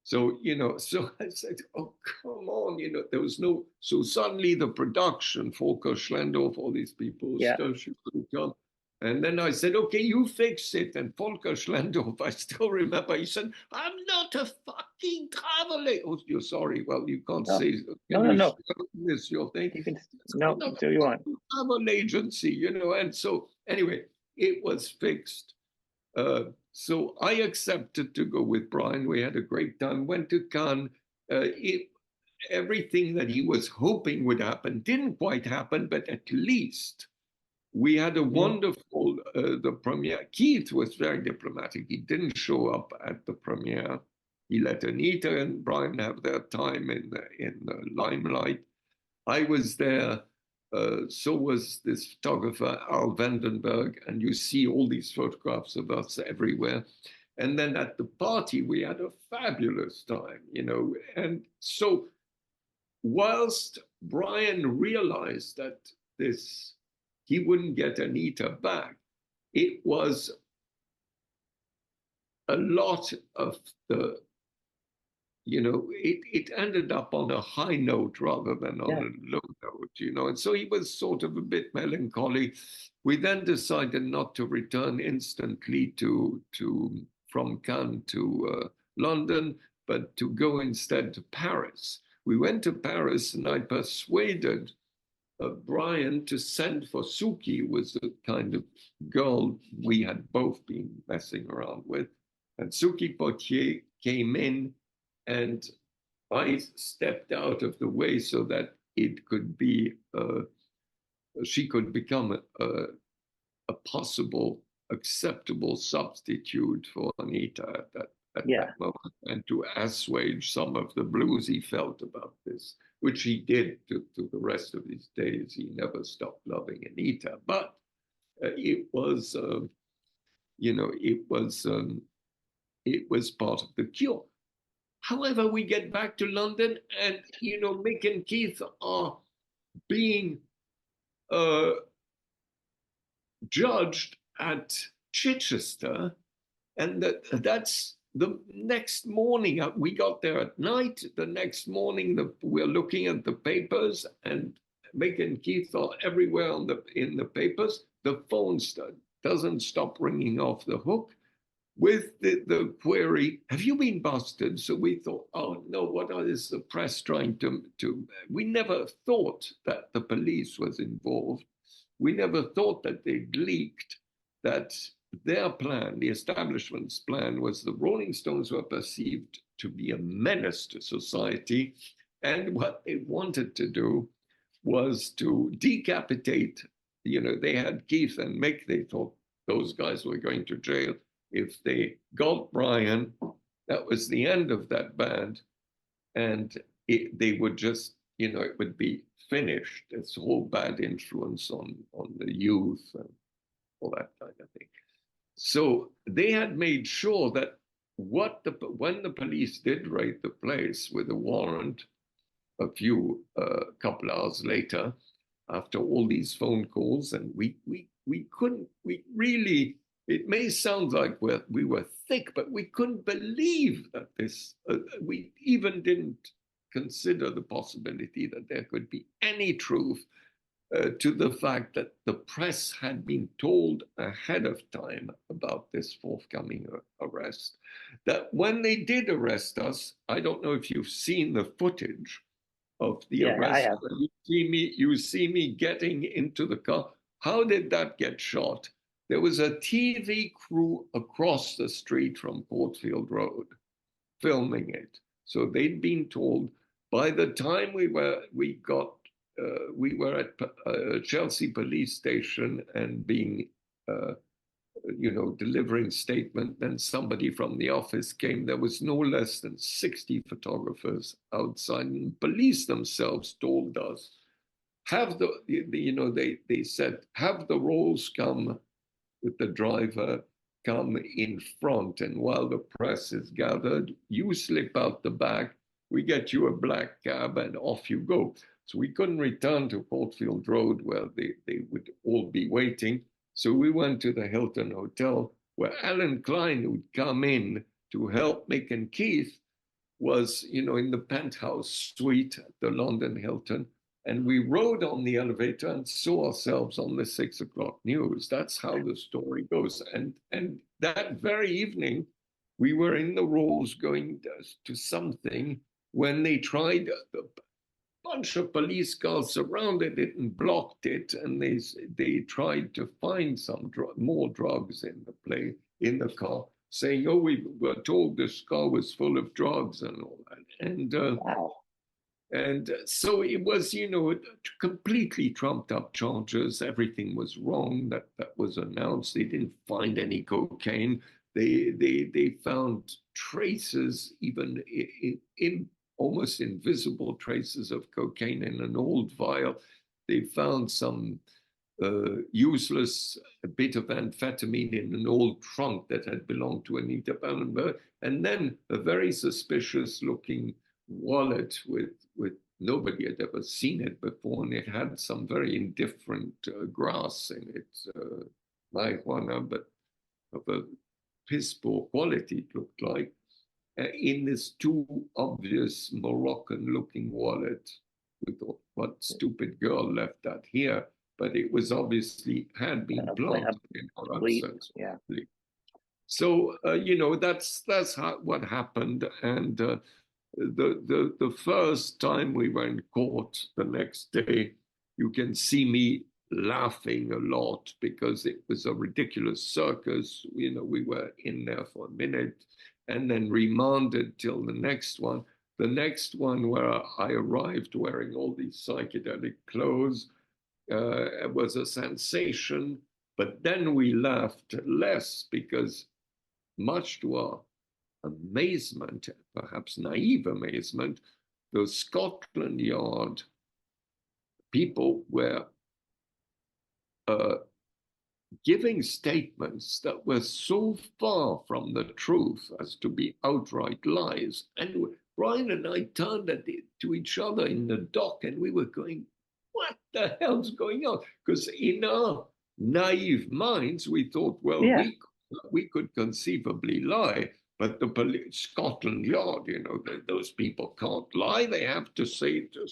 So, so I said, "Oh, come on," there was no, so suddenly the production, Volker Schlendorf, all these people, Yeah. Stash couldn't come. And then I said, "Okay, you fix it." And Volker Schlendorf, I still remember, he said, "I'm not a fucking travel agent." "Oh, you're sorry." "Well, you can't No, say, no, can no, you no. miss your thing?" You can, "I'm no, not do what a you want. fucking travel agency," And so anyway, it was fixed. So I accepted to go with Brian. We had a great time, went to Cannes. Everything that he was hoping would happen didn't quite happen, but at least we had a wonderful, the premiere. Keith was very diplomatic. He didn't show up at the premiere. He let Anita and Brian have their time in the limelight. I was there. So was this photographer, Al Vandenberg, and you see all these photographs of us everywhere. And then at the party, we had a fabulous time, And so, whilst Brian realized that he wouldn't get Anita back, it was a lot of the it ended up on a high note rather than on a low note, and so he was sort of a bit melancholy. We then decided not to return instantly from Cannes to London, but to go instead to Paris. We went to Paris, and I persuaded Brian to send for Suki, who was the kind of girl we had both been messing around with. And Suki Potier came in, and I stepped out of the way so that it could be, she could become a possible acceptable substitute for Anita at that moment, and to assuage some of the blues he felt about this, which he did to the rest of his days. He never stopped loving Anita, but it was, it was part of the cure. However, we get back to London, and Mick and Keith are being judged at Chichester, and that's the next morning. We got there at night. The next morning, we're looking at the papers, and Mick and Keith are everywhere in the papers. The phone doesn't stop ringing off the hook with the query, "Have you been busted?" So we thought, oh no, what is the press trying to? We never thought that the police was involved. We never thought that they leaked that their plan, the establishment's plan, was the Rolling Stones were perceived to be a menace to society, and what they wanted to do was to decapitate. They had Keith and Mick. They thought those guys were going to jail. If they got Brian, that was the end of that band, and they would just, it would be finished. It's whole bad influence on the youth and all that kind of thing. So they had made sure that when the police did raid the place with a warrant, couple hours later, after all these phone calls, and we really, it may sound like we were thick, but we couldn't believe that we even didn't consider the possibility that there could be any truth to the fact that the press had been told ahead of time about this forthcoming arrest. That when they did arrest us, I don't know if you've seen the footage of the Yeah, I arrest. have. You see me getting into the car. How did that get shot? There was a TV crew across the street from Portfield Road filming it. So they'd been told by the time we were at Chelsea police station and being delivering statement. Then somebody from the office came. There was no less than 60 photographers outside, and police themselves told us, have they said, have the rolls come with the driver, come in front, and while the press is gathered, you slip out the back, we get you a black cab, and off you go. So we couldn't return to Portfield Road where they would all be waiting. So we went to the Hilton Hotel where Alan Klein, who'd come in to help Mick and Keith, was, in the penthouse suite at the London Hilton. And we rode on the elevator and saw ourselves on the 6 o'clock news. That's how the story goes. And that very evening, we were in the Rolls going to something when they tried, a bunch of police cars surrounded it and blocked it, and they tried to find some more drugs in the car, saying, "Oh, we were told this car was full of drugs and all that." Wow. And so it was, completely trumped up charges. Everything was wrong that was announced. They didn't find any cocaine. They found traces, even in almost invisible traces of cocaine in an old vial. They found some useless bit of amphetamine in an old trunk that had belonged to Anita Pallenberg, and then a very suspicious looking wallet with nobody had ever seen it before, and it had some very indifferent grass in it, marijuana, but of a piss poor quality, it looked like, in this too obvious Moroccan looking wallet. We thought, what stupid girl left that here? But it was obviously had been planted in our absence. Yeah. So that's what happened, and the first time we were in court the next day, you can see me laughing a lot because it was a ridiculous circus. We were in there for a minute and then remanded till the next one. The next one where I arrived wearing all these psychedelic clothes was a sensation, but then we laughed less because, much to our amazement, perhaps naive amazement, the Scotland Yard people were giving statements that were so far from the truth as to be outright lies. And Brian and I turned to each other in the dock and we were going, what the hell's going on? Because in our naive minds, we thought, well, Yeah. we could conceivably lie, but the Scotland Yard, those people can't lie. They have to stick to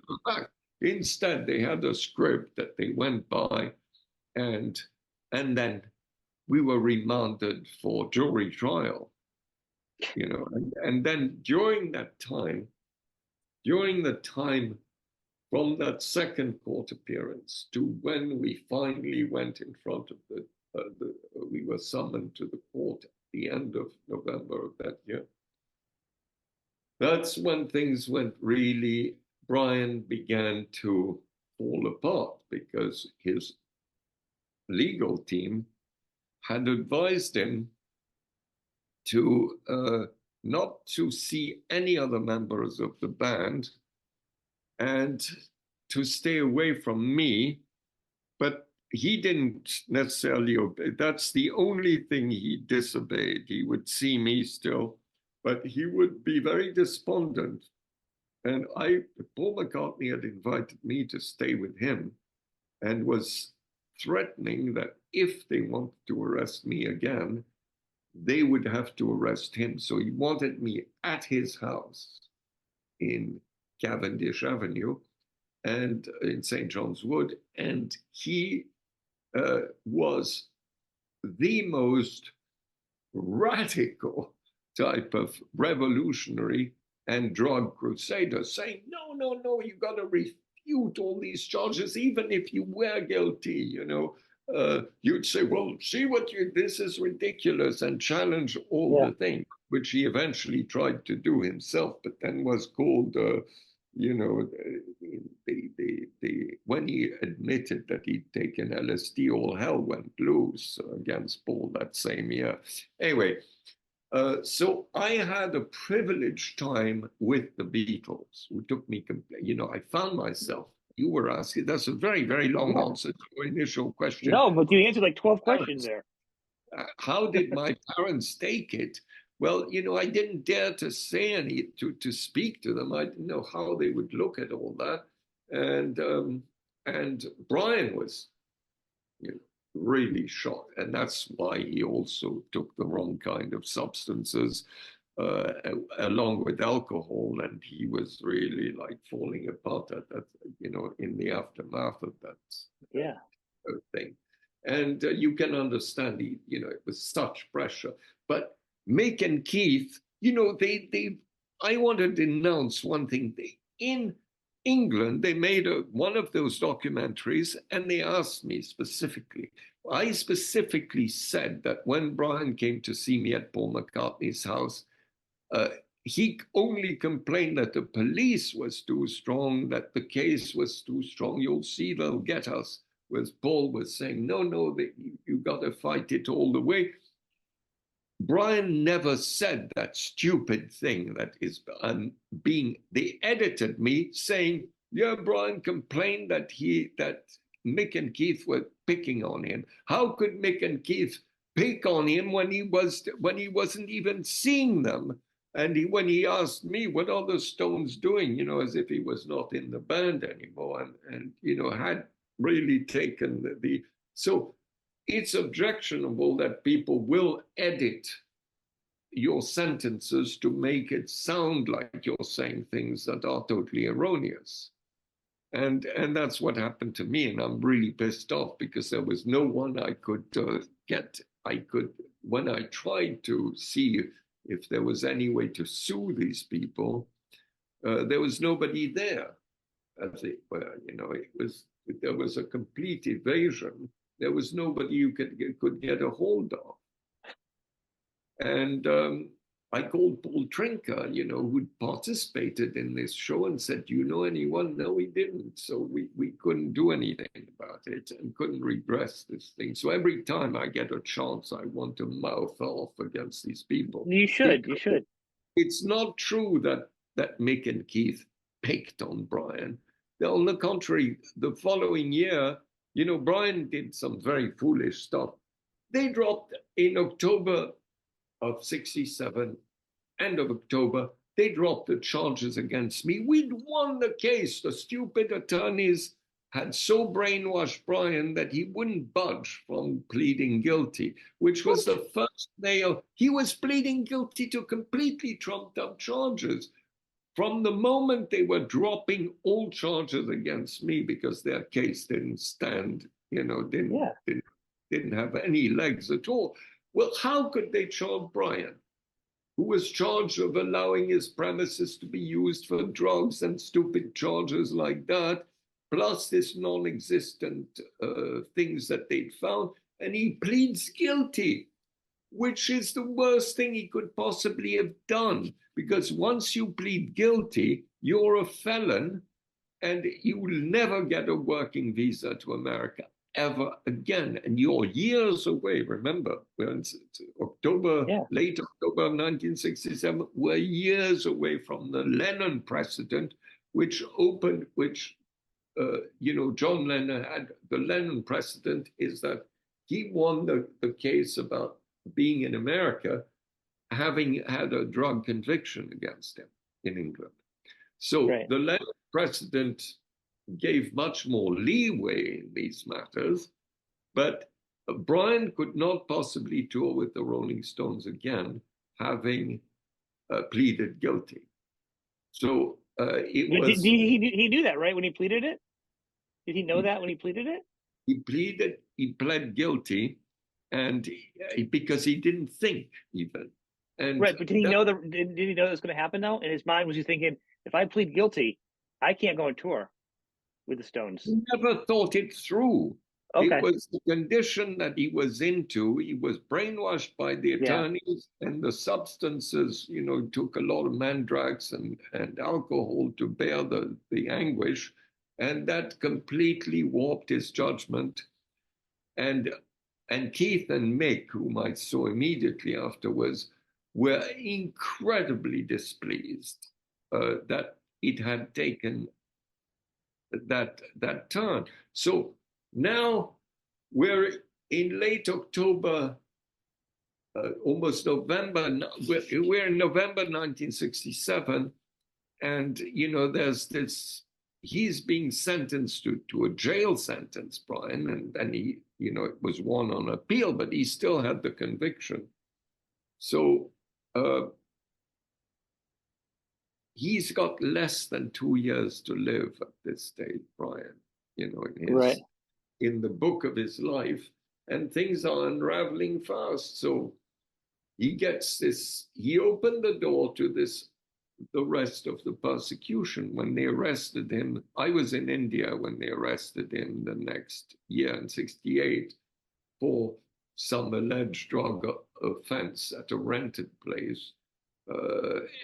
the fact. Instead, they had a script that they went by, and then we were remanded for jury trial. And then during the time from that second court appearance to when we finally went in front of we were summoned to the court at the end of November of that year. That's when things went really, Brian began to fall apart because his legal team had advised him to not to see any other members of the band and to stay away from me, but he didn't necessarily obey. That's the only thing he disobeyed. He would see me still, but he would be very despondent. And Paul McCartney had invited me to stay with him and was threatening that if they wanted to arrest me again, they would have to arrest him. So he wanted me at his house in Cavendish Avenue. and in St. John's Wood, and he was the most radical type of revolutionary and drug crusader, saying, no, no, no, you got to refute all these charges, even if you were guilty, you know. You'd say, well, see what you, this is ridiculous, and challenge all Yeah. the things, which he eventually tried to do himself, but then was called, you know, when he admitted that he'd taken LSD, all hell went loose against Paul that same year. Anyway, so I had a privileged time with the Beatles, who took me, you know, I found myself, you were asking, that's a very, very long Yeah. answer to your initial question. No, but you answered like 12 questions there. How did my parents take it? Well, you know, I didn't dare to say any, to speak to them. I didn't know how they would look at all that. And Brian was, you know, really shocked. And that's why he also took the wrong kind of substances uh, along with alcohol. And he was really like falling apart at that, you know, in the aftermath of that Yeah. thing. And you can understand, you know, it was such pressure. But Mick and Keith, you know, I want to denounce one thing. In England, they made one of those documentaries, and they asked me specifically. I specifically said that when Brian came to see me at Paul McCartney's house, uh, he only complained that the police was too strong, that the case was too strong. You'll see they'll get us. Whereas Paul was saying, no, no, you got to fight it all the way. Brian never said that stupid thing that is they edited me saying, yeah, Brian complained that Mick and Keith were picking on him. How could Mick and Keith pick on him when he wasn't even seeing them? And when he asked me, what are the Stones doing? You know, as if he was not in the band anymore, and you know, had really taken so it's objectionable that people will edit your sentences to make it sound like you're saying things that are totally erroneous. And that's what happened to me, and I'm really pissed off because there was no one I could get. When I tried to see if there was any way to sue these people, there was nobody there. You know, there was a complete evasion. There was nobody you could get a hold of. And I called Paul Trinker, you know, who'd participated in this show, and said, do you know anyone? No, we didn't. So we couldn't do anything about it and couldn't redress this thing. So every time I get a chance, I want to mouth off against these people. You should. You should. It's not true that Mick and Keith picked on Brian. On the contrary, the following year, you know, Brian did some very foolish stuff. They dropped in October of 67, end of October, they dropped the charges against me. We'd won the case. The stupid attorneys had so brainwashed Brian that he wouldn't budge from pleading guilty, which was the first nail. He was pleading guilty to completely trumped up charges. From the moment they were dropping all charges against me because their case didn't stand, you know, didn't have any legs at all. Well, how could they charge Brian, who was charged of allowing his premises to be used for drugs and stupid charges like that, plus this non-existent things that they'd found, and he pleads guilty, which is the worst thing he could possibly have done, because once you plead guilty, you're a felon, and you will never get a working visa to America ever again. And you're years away. Remember, October, late October of 1967, we're years away from the Lennon precedent, which you know, John Lennon had. The Lennon precedent is that he won the case about being in America, having had a drug conviction against him in England. So the Lennon precedent gave much more leeway in these matters, but Brian could not possibly tour with the Rolling Stones again, having pleaded guilty. So It Did was he knew that, right, when he pleaded it? Did he know that when he pleaded it? he pled guilty, and because he didn't think even, and Right, but did he that know did he know that was going to happen though? In his mind, was he thinking, if I plead guilty, I can't go on tour with the Stones? he never thought it through. It Okay, was the condition that he was into. He was brainwashed by the yeah, attorneys, and the substances, took a lot of mandrax and alcohol to bear the anguish, and that completely warped his judgment. And Keith and Mick, whom I saw immediately afterwards, were incredibly displeased that it had taken that turn. So now we're in late October, almost November. We're in November 1967, and there's this. He's being sentenced to a jail sentence, Brian, and he, it was won on appeal, but he still had the conviction. So uh, he's got less than 2 years to live at this stage, Brian. right, In the book of his life, and things are unraveling fast. So he gets this. He opened the door to this. The rest of the persecution when they arrested him. I was in India when they arrested him the next year in '68 for some alleged drug offense at a rented place.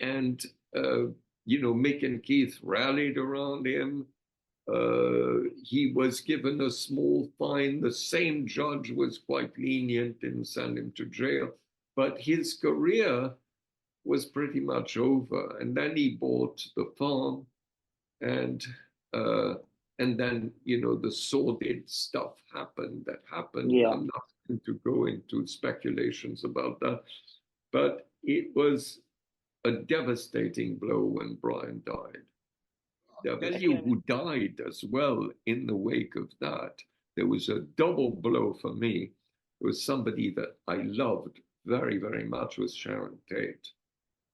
And, Mick and Keith rallied around him. He was given a small fine. The same judge was quite lenient, didn't send him to jail. But his career was pretty much over. And then he bought the farm, and uh, then the sordid stuff happened. yeah. I'm not going to go into speculations about that, but it was a devastating blow when Brian died. I'll tell I you can. who died as well in the wake of that. There was a double blow for me. It was somebody that I loved very, very much, was Sharon Tate.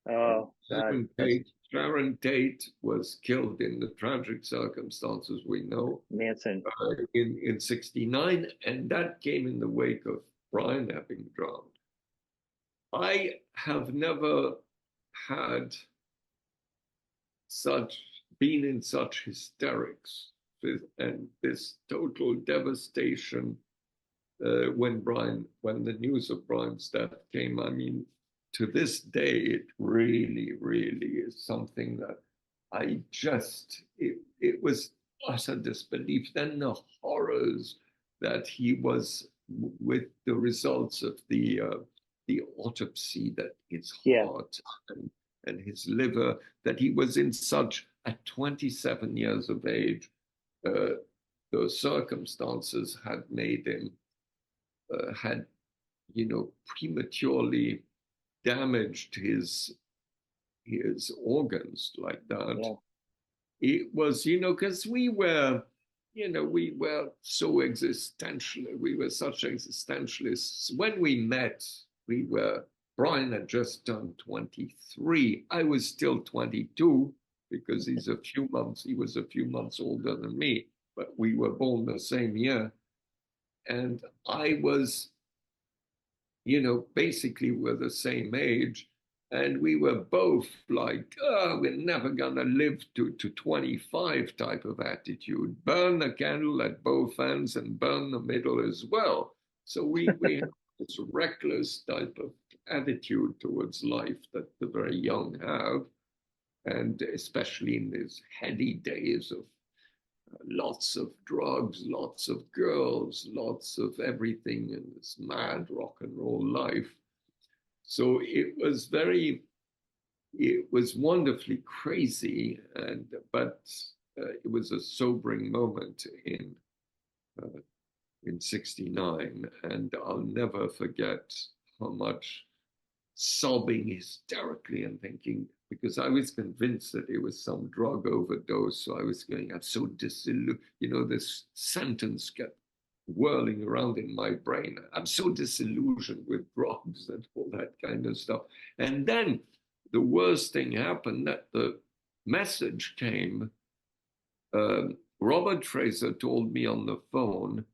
And Oh God, Sharon Tate was killed in the tragic circumstances we know Manson. in '69, and that came in the wake of Brian having drowned. I have never had such been in such hysterics and this total devastation when the news of Brian's death came. I mean, to this day, it really, really is something that it was utter disbelief. Then the horrors that he was with the results of the autopsy, that his Yeah, heart and his liver, that he was in such, at 27 years of age, uh, the circumstances had made him, had, prematurely damaged his organs like that. yeah, It was, because we were so existential. We were such existentialists. When we met, Brian had just turned 23. I was still 22 because he was a few months older than me, but we were born the same year. And I was, basically we're the same age. And we were both like, oh, we're never going to live to 25 type of attitude. Burn the candle at both ends and burn the middle as well. So we have this reckless type of attitude towards life that the very young have. And especially in these heady days of lots of drugs, lots of girls, lots of everything in this mad rock and roll life. So it was wonderfully crazy, but it was a sobering moment in '69, and I'll never forget how much sobbing hysterically and thinking, because I was convinced that it was some drug overdose. So I was going, I'm so disillusioned. This sentence kept whirling around in my brain. I'm so disillusioned with drugs and all that kind of stuff. And then the worst thing happened, that message came. Robert Fraser told me on the phone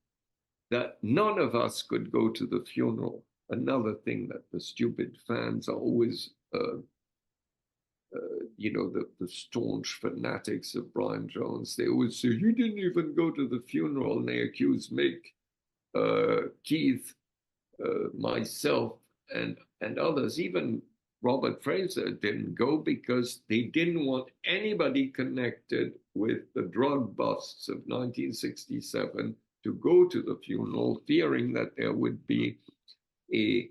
that none of us could go to the funeral. Another thing that the stupid fans are always, the staunch fanatics of Brian Jones, they always say, you didn't even go to the funeral. And they accuse Mick, Keith, myself, and others. Even Robert Fraser didn't go because they didn't want anybody connected with the drug busts of 1967 to go to the funeral, fearing that there would be a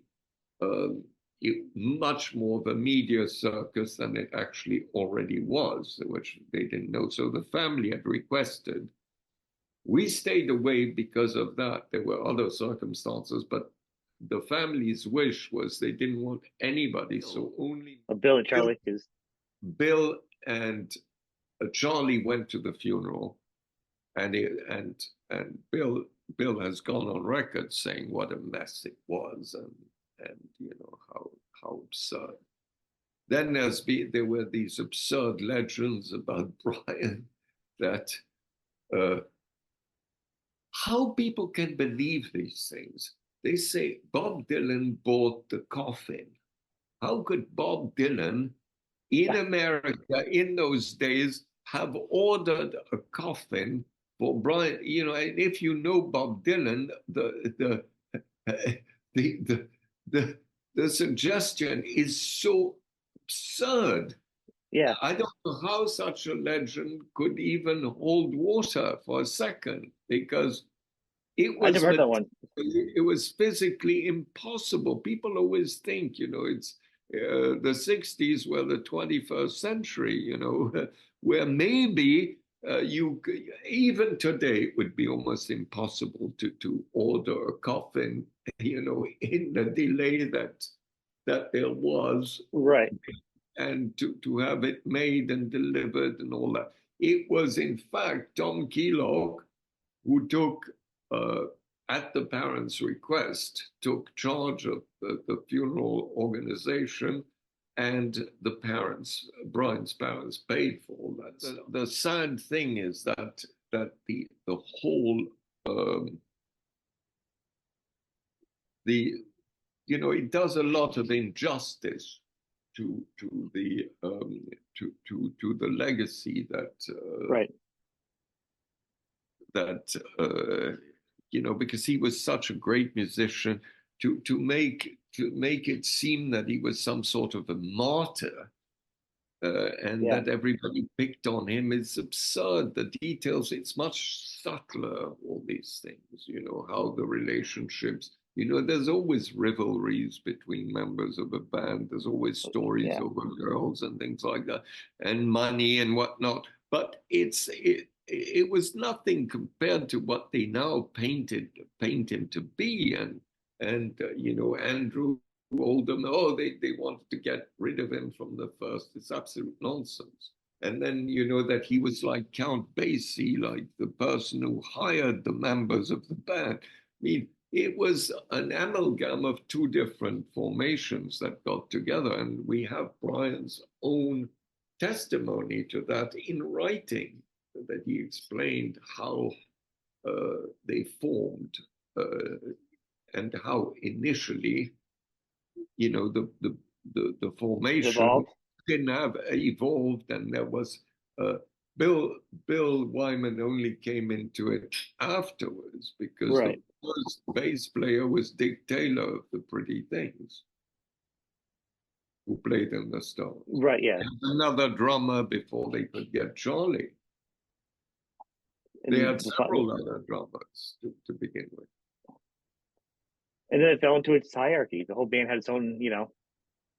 much more of a media circus than it actually already was, which they didn't know. So the family had requested. We stayed away because of that. There were other circumstances, but the family's wish was they didn't want anybody, so only Bill and Charlie is Bill and Charlie went to the funeral, and Bill has gone on record saying what a mess it was, and how absurd. Then there were these absurd legends about Brian that how people can believe these things. They say Bob Dylan bought the coffin. How could Bob Dylan in America in those days have ordered a coffin for Brian? And if you know Bob Dylan, the suggestion is so absurd. Yeah. I don't know how such a legend could even hold water for a second, because it I was never heard that one. it was physically impossible. People always think, it's the 60s were the 21st century, where maybe even today it would be almost impossible to order a coffin, in the delay that there was, right, and to have it made and delivered and all that. It was in fact Tom Keelock who took, at the parents' request, took charge of the funeral organization, and Brian's parents paid for all that. The sad thing is that the whole it does a lot of injustice to the legacy that right. Because he was such a great musician, to make it seem that he was some sort of a martyr, and that everybody picked on him is absurd. The details, it's much subtler, all these things, how the relationships, there's always rivalries between members of a band. There's always stories over girls and things like that, and money and whatnot. But it was nothing compared to what they now paint him to be. And Andrew Oldham, they wanted to get rid of him from the first. It's absolute nonsense. And then, that he was like Count Basie, like the person who hired the members of the band. I mean, it was an amalgam of two different formations that got together. And we have Brian's own testimony to that in writing, that he explained how they formed, and how initially, the formation didn't have evolved, and there was Bill Wyman only came into it afterwards, because the first bass player was Dick Taylor of the Pretty Things, who played in the Stones. Right, yeah. And another drummer before they could get Charlie. They had several other drummers to begin with. And then it fell into its hierarchy. The whole band had its own,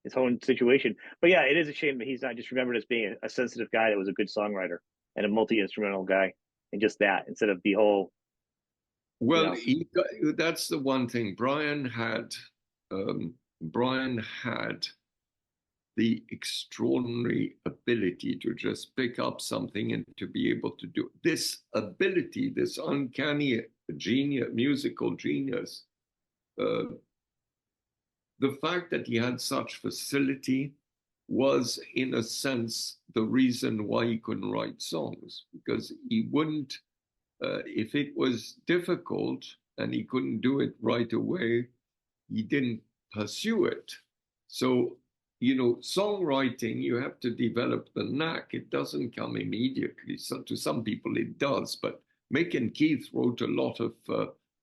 its own situation. But yeah, it is a shame that he's not just remembered as being a sensitive guy that was a good songwriter and a multi-instrumental guy, and just that, instead of the whole. Well, that's the one thing. Brian had the extraordinary ability to just pick up something and to be able to do this ability, this uncanny genius, musical genius. The fact that he had such facility was, in a sense, the reason why he couldn't write songs, because he wouldn't, if it was difficult and he couldn't do it right away, he didn't pursue it. So, songwriting, you have to develop the knack. It doesn't come immediately. So to some people it does, but Mick and Keith wrote a lot of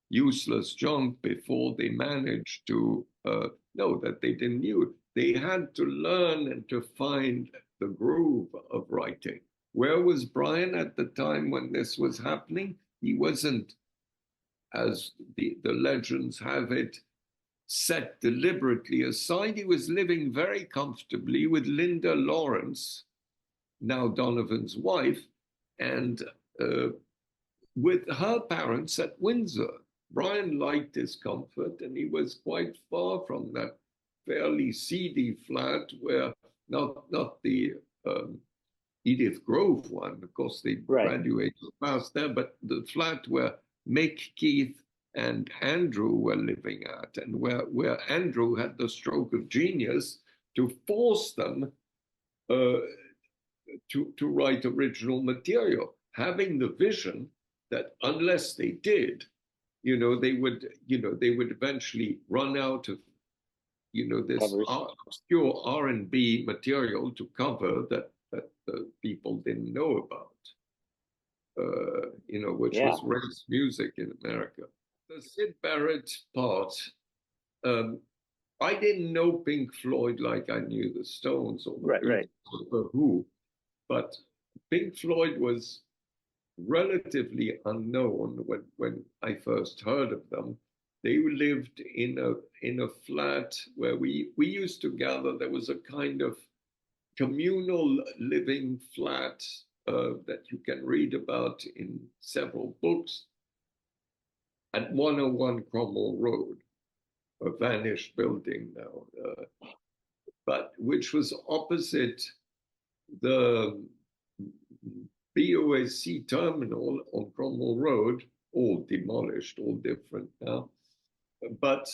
useless junk before they managed to know that they didn't knew. They had to learn and to find the groove of writing. Where was Brian at the time when this was happening? He wasn't, as the legends have it, set deliberately aside. He was living very comfortably with Linda Lawrence, now Donovan's wife, and with her parents at Windsor. Brian liked his comfort, and he was quite far from that fairly seedy flat where, not the Edith Grove one, of course they graduated past there, but the flat where Mick, Keith, and Andrew were living at, and where Andrew had the stroke of genius to force them to write original material, having the vision that unless they did, they would eventually run out of, this obscure R&B material to cover that the people didn't know about, which was race music in America. The Syd Barrett part, I didn't know Pink Floyd like I knew the Stones or the Beatles or the Who, but Pink Floyd was relatively unknown when I first heard of them. They lived in a flat where we used to gather. There was a kind of communal living flat that you can read about in several books at 101 Cromwell Road, a vanished building now, but which was opposite the BOAC terminal on Cromwell Road, all demolished, all different now. But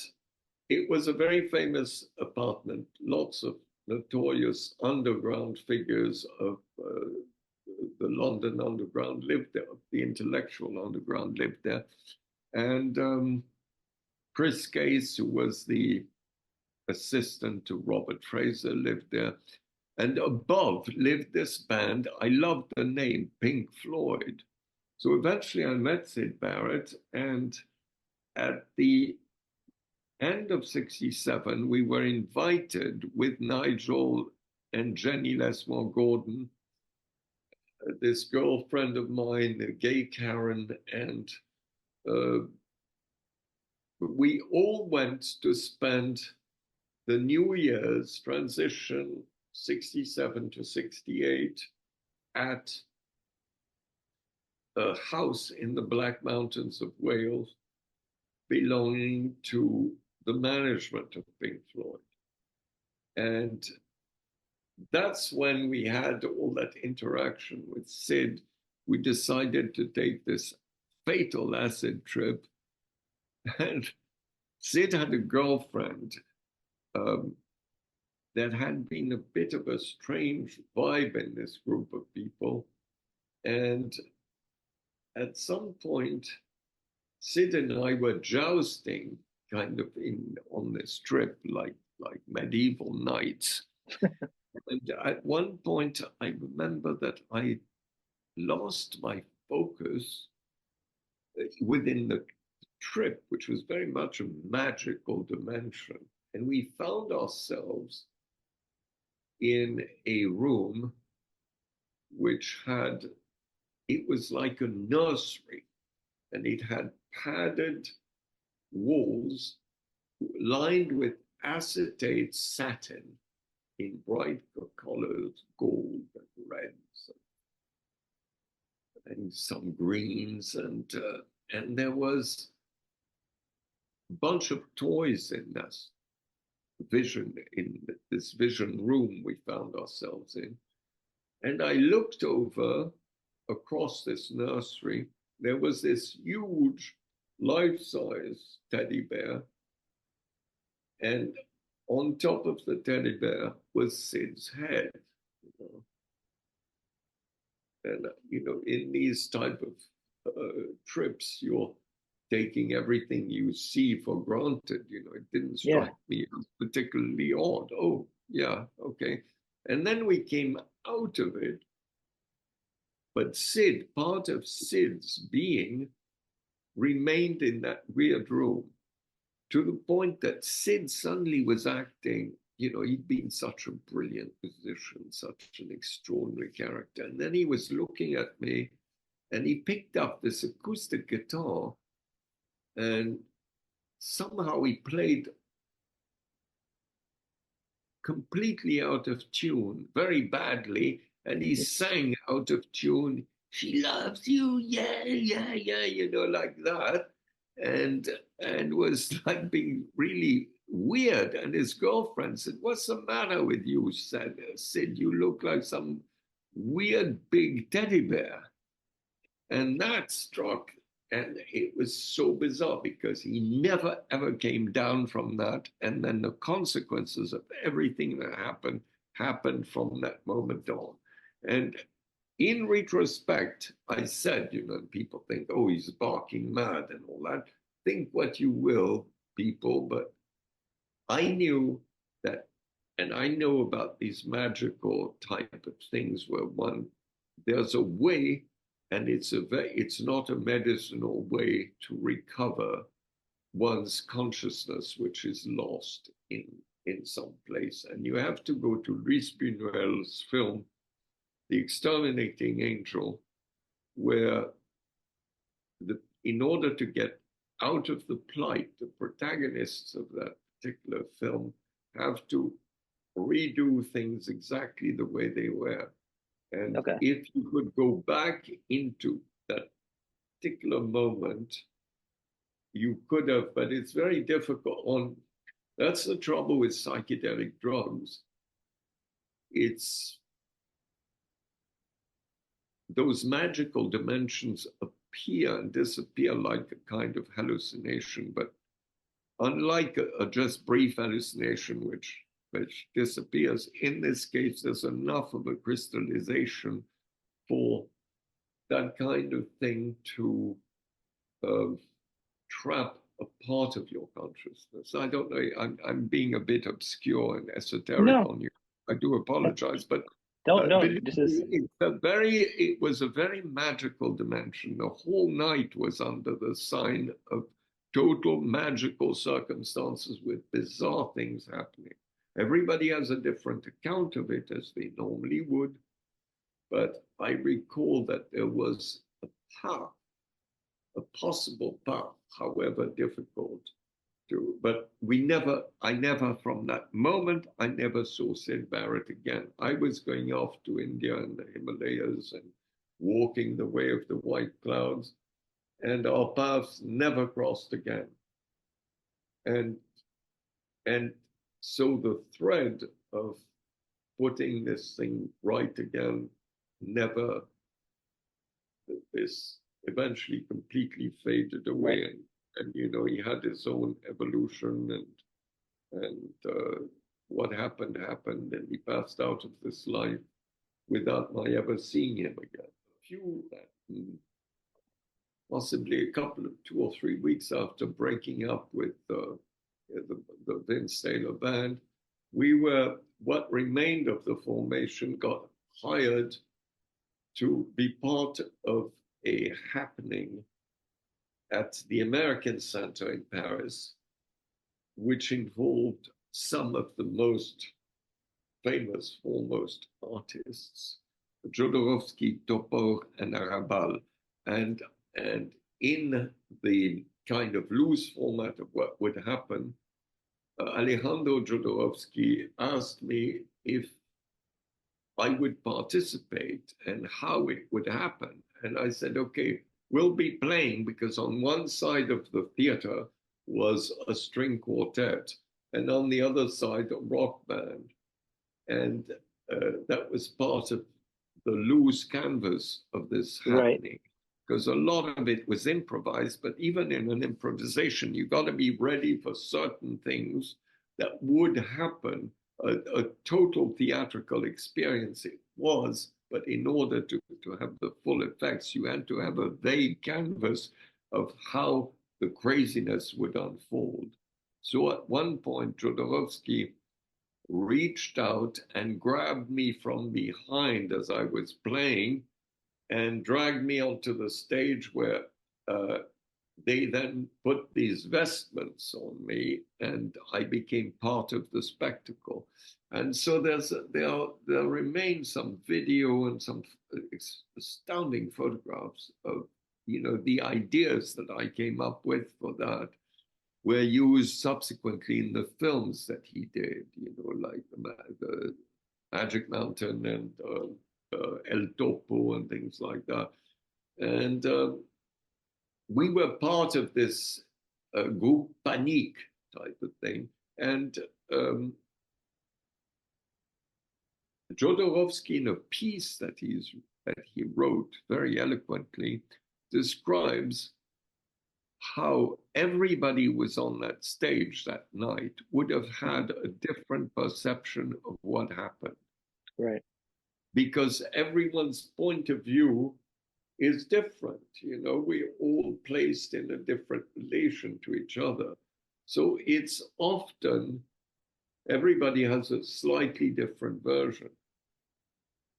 it was a very famous apartment. Lots of notorious underground figures of the London Underground lived there, the intellectual underground lived there. And Chris Case, who was the assistant to Robert Fraser, lived there. And above lived this band. I loved the name, Pink Floyd. So eventually I met Syd Barrett, and at the end of 67, we were invited with Nigel and Jenny Lesmore Gordon, this girlfriend of mine, Gay Karen, and we all went to spend the New Year's transition 67 to 68 at a house in the Black Mountains of Wales belonging to the management of Pink Floyd. And that's when we had all that interaction with Syd. We decided to take this fatal acid trip. And Syd had a girlfriend that had been a bit of a strange vibe in this group of people. And at some point, Syd and I were jousting kind of on this trip, like medieval knights. And at one point, I remember that I lost my focus within the trip, which was very much a magical dimension. And we found ourselves in a room which it was like a nursery, and it had padded walls lined with acetate satin in bright colors, gold and reds, and some greens, and there was a bunch of toys in this vision room we found ourselves in. And I looked over across this nursery. There was this huge life-size teddy bear, and on top of the teddy bear was Syd's head. You know? And in these type of trips, you're taking everything you see for granted. It didn't Yeah. strike me as particularly odd. Oh, yeah, okay. And then we came out of it. But part of Syd's being remained in that weird room, to the point that Syd suddenly was acting. He'd been such a brilliant musician, such an extraordinary character. And then he was looking at me and he picked up this acoustic guitar and somehow he played completely out of tune, very badly, and he sang out of tune. She loves you, yeah, yeah, yeah, like that, and was like being really weird. And his girlfriend said, "What's the matter with you?" Said Syd, "You look like some weird big teddy bear." And that struck, and it was so bizarre because he never ever came down from that. And then the consequences of everything that happened from that moment on. And in retrospect, I said, people think, oh, he's barking mad and all that. Think what you will, people, but I knew that, and I know about these magical type of things where there's a way, and it's not a medicinal way to recover one's consciousness, which is lost in some place. And you have to go to Luis Buñuel's film, The Exterminating Angel, where in order to get out of the plight, the protagonists of that particular film have to redo things exactly the way they were. And Okay. if you could go back into that particular moment, you could have, but it's very difficult. That's the trouble with psychedelic drugs. It's those magical dimensions appear and disappear like a kind of hallucination, but unlike a just brief hallucination, which disappears, in this case, there's enough of a crystallization for that kind of thing to trap a part of your consciousness. I don't know, I'm being a bit obscure and esoteric No, on you. I do apologize, but don't. believe This is me, it was a very magical dimension. The whole night was under the sign of total magical circumstances with bizarre things happening. Everybody has a different account of it, as they normally would. But I recall that there was a path, a possible path, however difficult, but I never, from that moment, I never saw Syd Barrett again. I was going off to India and the Himalayas and walking the way of the white clouds, and our paths never crossed again. And so the thread of putting this thing right again never, this eventually completely faded away. right. And he had his own evolution, and what happened, and he passed out of this life without my ever seeing him again. Possibly a couple of 2 or 3 weeks after breaking up with the Vince Taylor band, what remained of the formation got hired to be part of a happening at the American Center in Paris, which involved some of the most famous, foremost artists, Jodorowsky, Topor, and Arabal. And in the kind of loose format of what would happen, Alejandro Jodorowsky asked me if I would participate and how it would happen. And I said, okay, we'll be playing, because on one side of the theater was a string quartet, and on the other side, a rock band. And that was part of the loose canvas of this Right. happening, because a lot of it was improvised. But even in an improvisation, you got to be ready for certain things that would happen, a total theatrical experience it was, but in order to have the full effects, you had to have a vague canvas of how the craziness would unfold. So at one point, Jodorowsky reached out and grabbed me from behind as I was playing and dragged me onto the stage where they then put these vestments on me and I became part of the spectacle. And so there remain some video and some astounding photographs of, you know, the ideas that I came up with for that were used subsequently in the films that he did, you know, like the Magic Mountain and El Topo and things like that. And we were part of this group panique type of thing. And Jodorowsky, in a piece that he wrote very eloquently, describes how everybody who was on that stage that night would have had a different perception of what happened. Right. Because everyone's point of view is different. You know, we're all placed in a different relation to each other. So it's often everybody has a slightly different version.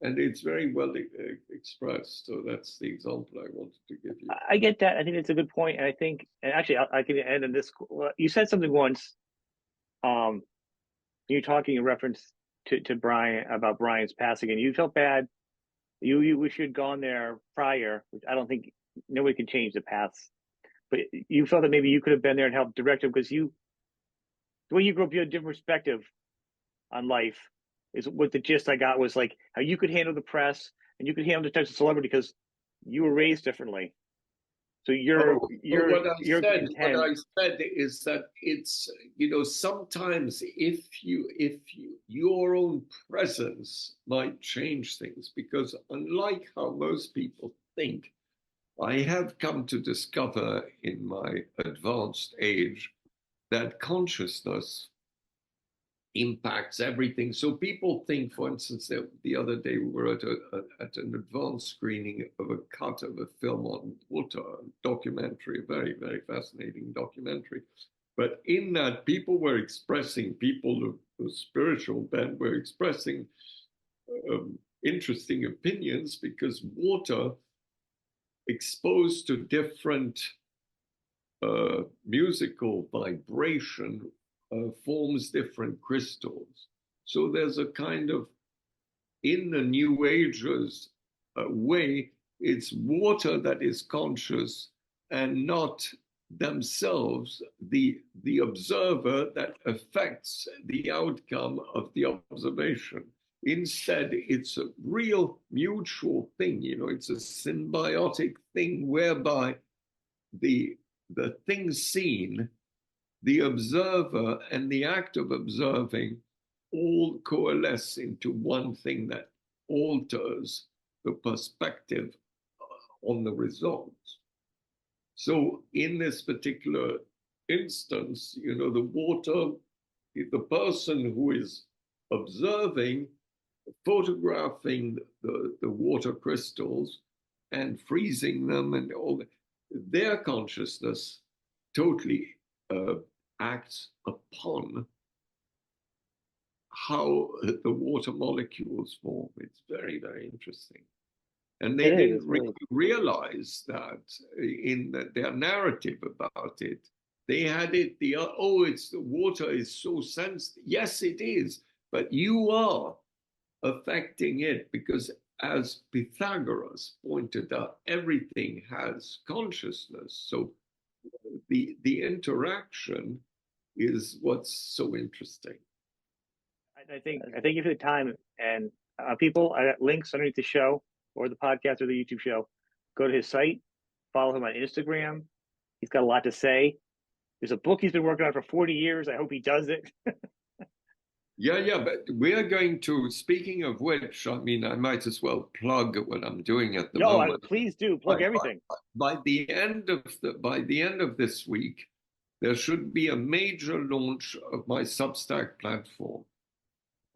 And it's very well expressed. So that's the example I wanted to give you. I get that. I think it's a good point. And I think, and actually, I can end on this. You said something once. You're talking in reference to Brian about Brian's passing, and you felt bad. You wish you'd gone there prior, which I don't think nobody can change the paths. But you felt that maybe you could have been there and helped direct him because the way you grew up, you had a different perspective on life. Is what the gist I got was like how you could handle the press and you could handle the types of celebrity because you were raised differently. So What intent. I said is that it's, you know, sometimes if your own presence might change things, because unlike how most people think, I have come to discover in my advanced age that consciousness impacts everything. So people think, for instance, that the other day we were at an advanced screening of a cut of a film on water, a documentary, a very, very fascinating documentary. But in that, people were expressing, people of spiritual bent were expressing interesting opinions because water exposed to different musical vibration forms different crystals. So there's a kind of, in the New Age's way, it's water that is conscious and not themselves the observer that affects the outcome of the observation. Instead, it's a real mutual thing, you know, it's a symbiotic thing whereby the thing seen, the observer and the act of observing all coalesce into one thing that alters the perspective on the results. So in this particular instance, you know, the water, the person who is observing, photographing the water crystals and freezing them and all that, their consciousness totally acts upon how the water molecules form. It's very, very interesting. And they didn't really realize that in their narrative about it. They had it, it's the water is so sensitive. Yes, it is, but you are affecting it because, as Pythagoras pointed out, everything has consciousness. So the interaction is what's so interesting. I thank you for the time, and people, I got links underneath the show or the podcast or the YouTube show. Go to his site, follow him on Instagram. He's got a lot to say. There's a book he's been working on for 40 years. I hope he does it. Yeah, but we are going to, speaking of which, I mean, I might as well plug what I'm doing at the moment. Please do plug everything. By the end of this week, there should be a major launch of my Substack platform.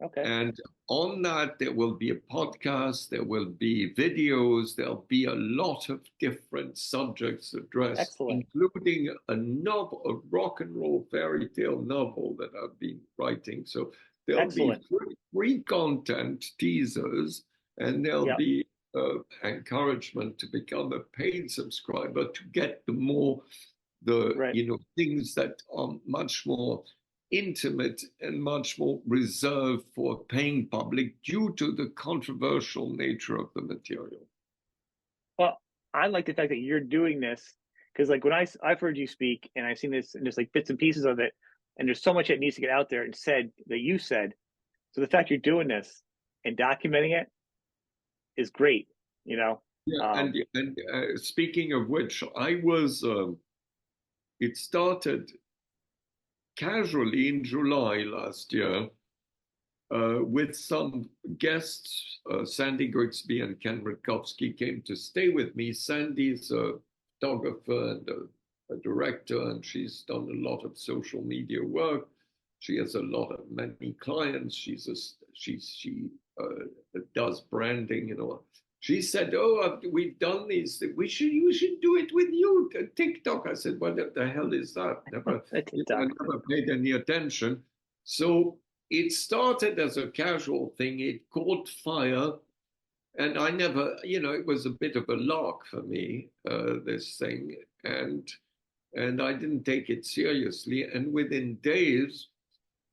Okay. And on that, there will be a podcast, there will be videos, there'll be a lot of different subjects addressed, Excellent. including a novel, a rock and roll fairy tale novel that I've been writing. So there'll be Excellent. free content, teasers, and there'll Yeah. be encouragement to become a paid subscriber to get Right. things that are much more intimate and much more reserved for paying public due to the controversial nature of the material. Well, I like the fact that you're doing this because, like, when I've heard you speak and I've seen this and just like bits and pieces of it, and there's so much that needs to get out there and said that you said. So the fact you're doing this and documenting it is great. You know. Yeah, Um, and speaking of which, it started casually in July last year with some guests. Sandy Grigsby and Ken Rutkowski came to stay with me. Sandy's a photographer and a director, and she's done a lot of social media work. She has many clients. She does branding, you know. She said, "Oh, we've done these. You should do it with you, TikTok." I said, "What the hell is that?" I never paid any attention. So it started as a casual thing. It caught fire, and I never, it was a bit of a lark for me, this thing, and I didn't take it seriously. And within days,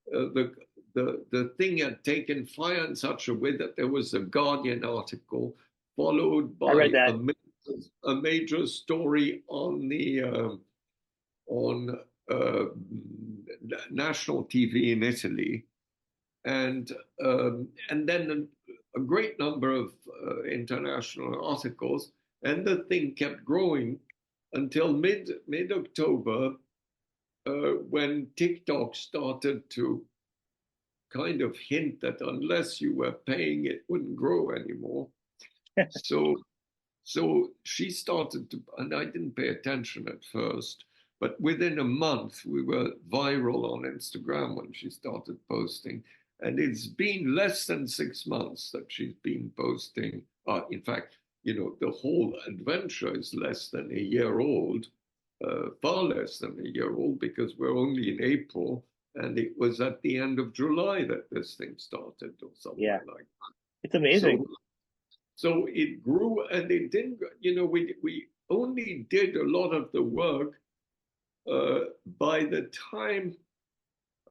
the thing had taken fire in such a way that there was a Guardian article followed I read by that. a major story on uh, national TV in Italy, and then a great number of international articles, and the thing kept growing until mid October, when TikTok started to kind of hint that unless you were paying, it wouldn't grow anymore. So she started to, and I didn't pay attention at first, but within a month we were viral on Instagram when she started posting. And it's been less than 6 months that she's been posting. In fact, the whole adventure is less than a year old, far less than a year old, because we're only in April, and it was at the end of July that this thing started, or somewhere like that. It's amazing. So it grew, and it didn't, we only did a lot of the work by the time,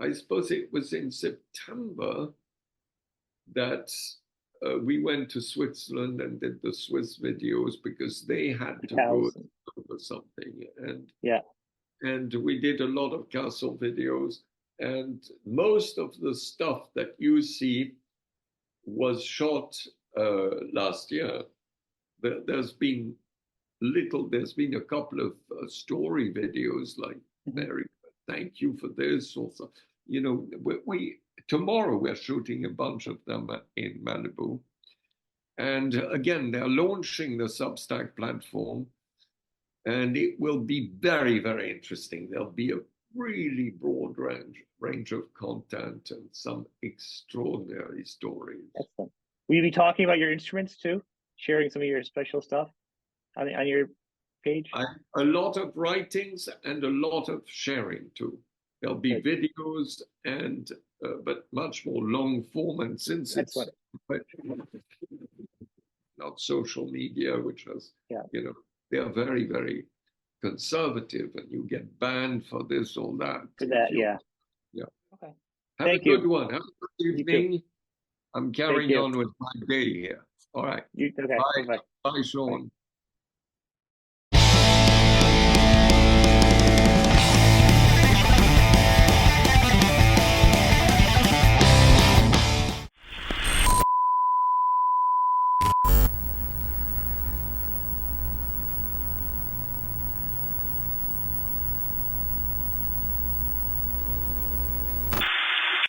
I suppose it was in September, that we went to Switzerland and did the Swiss videos, because they had to go over something. And we did a lot of castle videos, and most of the stuff that you see was shot last year. There's been a couple of story videos like, Mary, thank you for this. Also, tomorrow we're shooting a bunch of them in Malibu. And again, they're launching the Substack platform, and it will be very, very interesting. There'll be a really broad range of content and some extraordinary stories. Excellent. Will you be talking about your instruments too? Sharing some of your special stuff on your page? A lot of writings and a lot of sharing too. There'll be videos and but much more long form, and since it's not social media, which has, they are very, very conservative, and you get banned for this or that. For that, yeah. Okay. Have a good one. Have a good evening. I'm carrying on with my day here. All right. Okay. Bye. Bye, Sean. Bye.